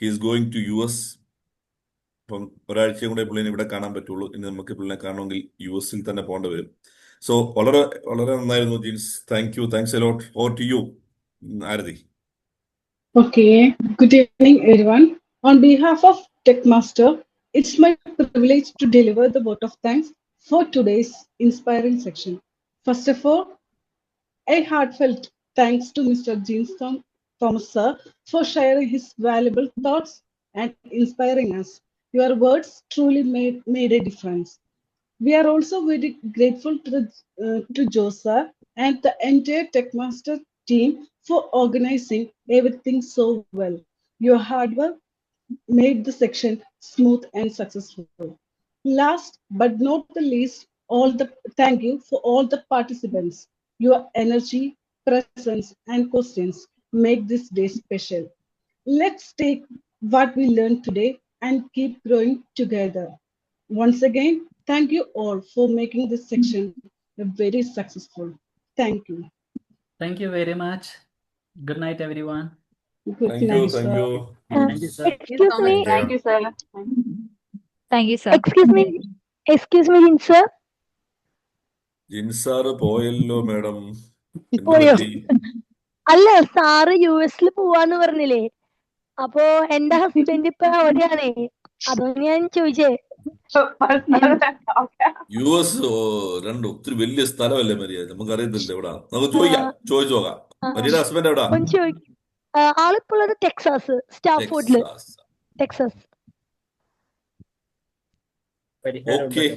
He's going to US. അപ്പം ഒരാഴ്ചയും കൂടെ പുള്ളിനെ ഇവിടെ കാണാൻ പറ്റുള്ളൂ. ഇനി നമുക്ക് പുള്ളിനെ കാണണമെങ്കിൽ US തന്നെ പോകേണ്ടി വരും. സോ വളരെ വളരെ നന്നായിരുന്നു Jins. Thanks a lot. Over to you, Arathi. Okay, good evening, everyone. On behalf of TechMaster, it's my privilege to deliver the vote of thanks for today's inspiring section. First of all, a heartfelt thanks to Mr. Jins Thomas, sir, for sharing his valuable thoughts and inspiring us. Your words truly made a difference. We are also very grateful to Joe, sir, and the entire TechMaster team for organizing everything so well. Your hard work made the section smooth and successful. Last but not the least, thank you for all the participants. Your energy, presence, and questions make this day special. Let's take what we learned today and keep growing together. Once again, thank you all for making this section very successful. Thank you. Thank you very much. Good night, everyone. Good Thank night, you, thank sir. you. Thank you, sir. Excuse me. Thank you, sir. Thank you, sir. Excuse me, Jins sir. ജിൻസാറ് പോയല്ലോ madam. എന്ത് പോയോ? പറ്റി? അല്ല, sir US പോവാന്ന് പറഞ്ഞില്ലേ? അപ്പൊ എന്റെ husband ഇപ്പൊ അവിടെയാണേ. അതൊന്ന് ഞാൻ ചോദിച്ചേ. US ഒത്തിരി വലിയ സ്ഥലമല്ലേ മരിയ? നമുക്ക് അറിയത്തില്ല എവിടാ. നമുക്ക് ചോദിച്ചു നോക്കാം. മരിയുടെ ഹസ്ബൻഡ് എവിടാ? ഒന്ന് ചോദിക്കും. ആളിപ്പോ ഉള്ളത് ടെക്സാസ്, സ്റ്റാഫോർഡില്. ടെക്സാസ്. ടെക്സാസ്. ഓക്കെ,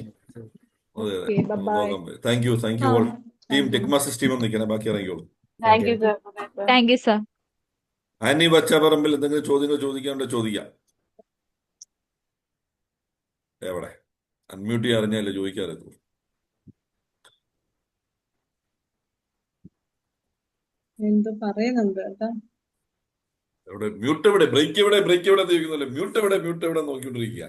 അതെ Okay, നമുക്ക് bye-bye. നോക്കാം. Thank you all. Team Techmasters team ഒന്ന് നിൽക്കണേ, ബാക്കി ഇറങ്ങിയോളൂ. Thank you, sir. Thank you, sir. Annie Vachaparambil എന്തെങ്കിലും ചോദ്യങ്ങൾ ചോദിക്കാനുണ്ടോ? ചോദിക്കാം. എവിടെ അൺമ്യൂട്ട് ചെയ്യാൻ അറിഞ്ഞാലേ ചോദിക്കാറെത്തു. എന്തോ പറയുന്നുണ്ട് കേട്ടോ. അവിടെ മ്യൂട്ട് എവിടെ, ബ്രേക്ക് എവിടെ, ബ്രേക്ക് എവിടെ ചോദിക്കുന്നില്ല, മ്യൂട്ട് എവിടെ നോക്കിക്കൊണ്ടിരിക്കുക.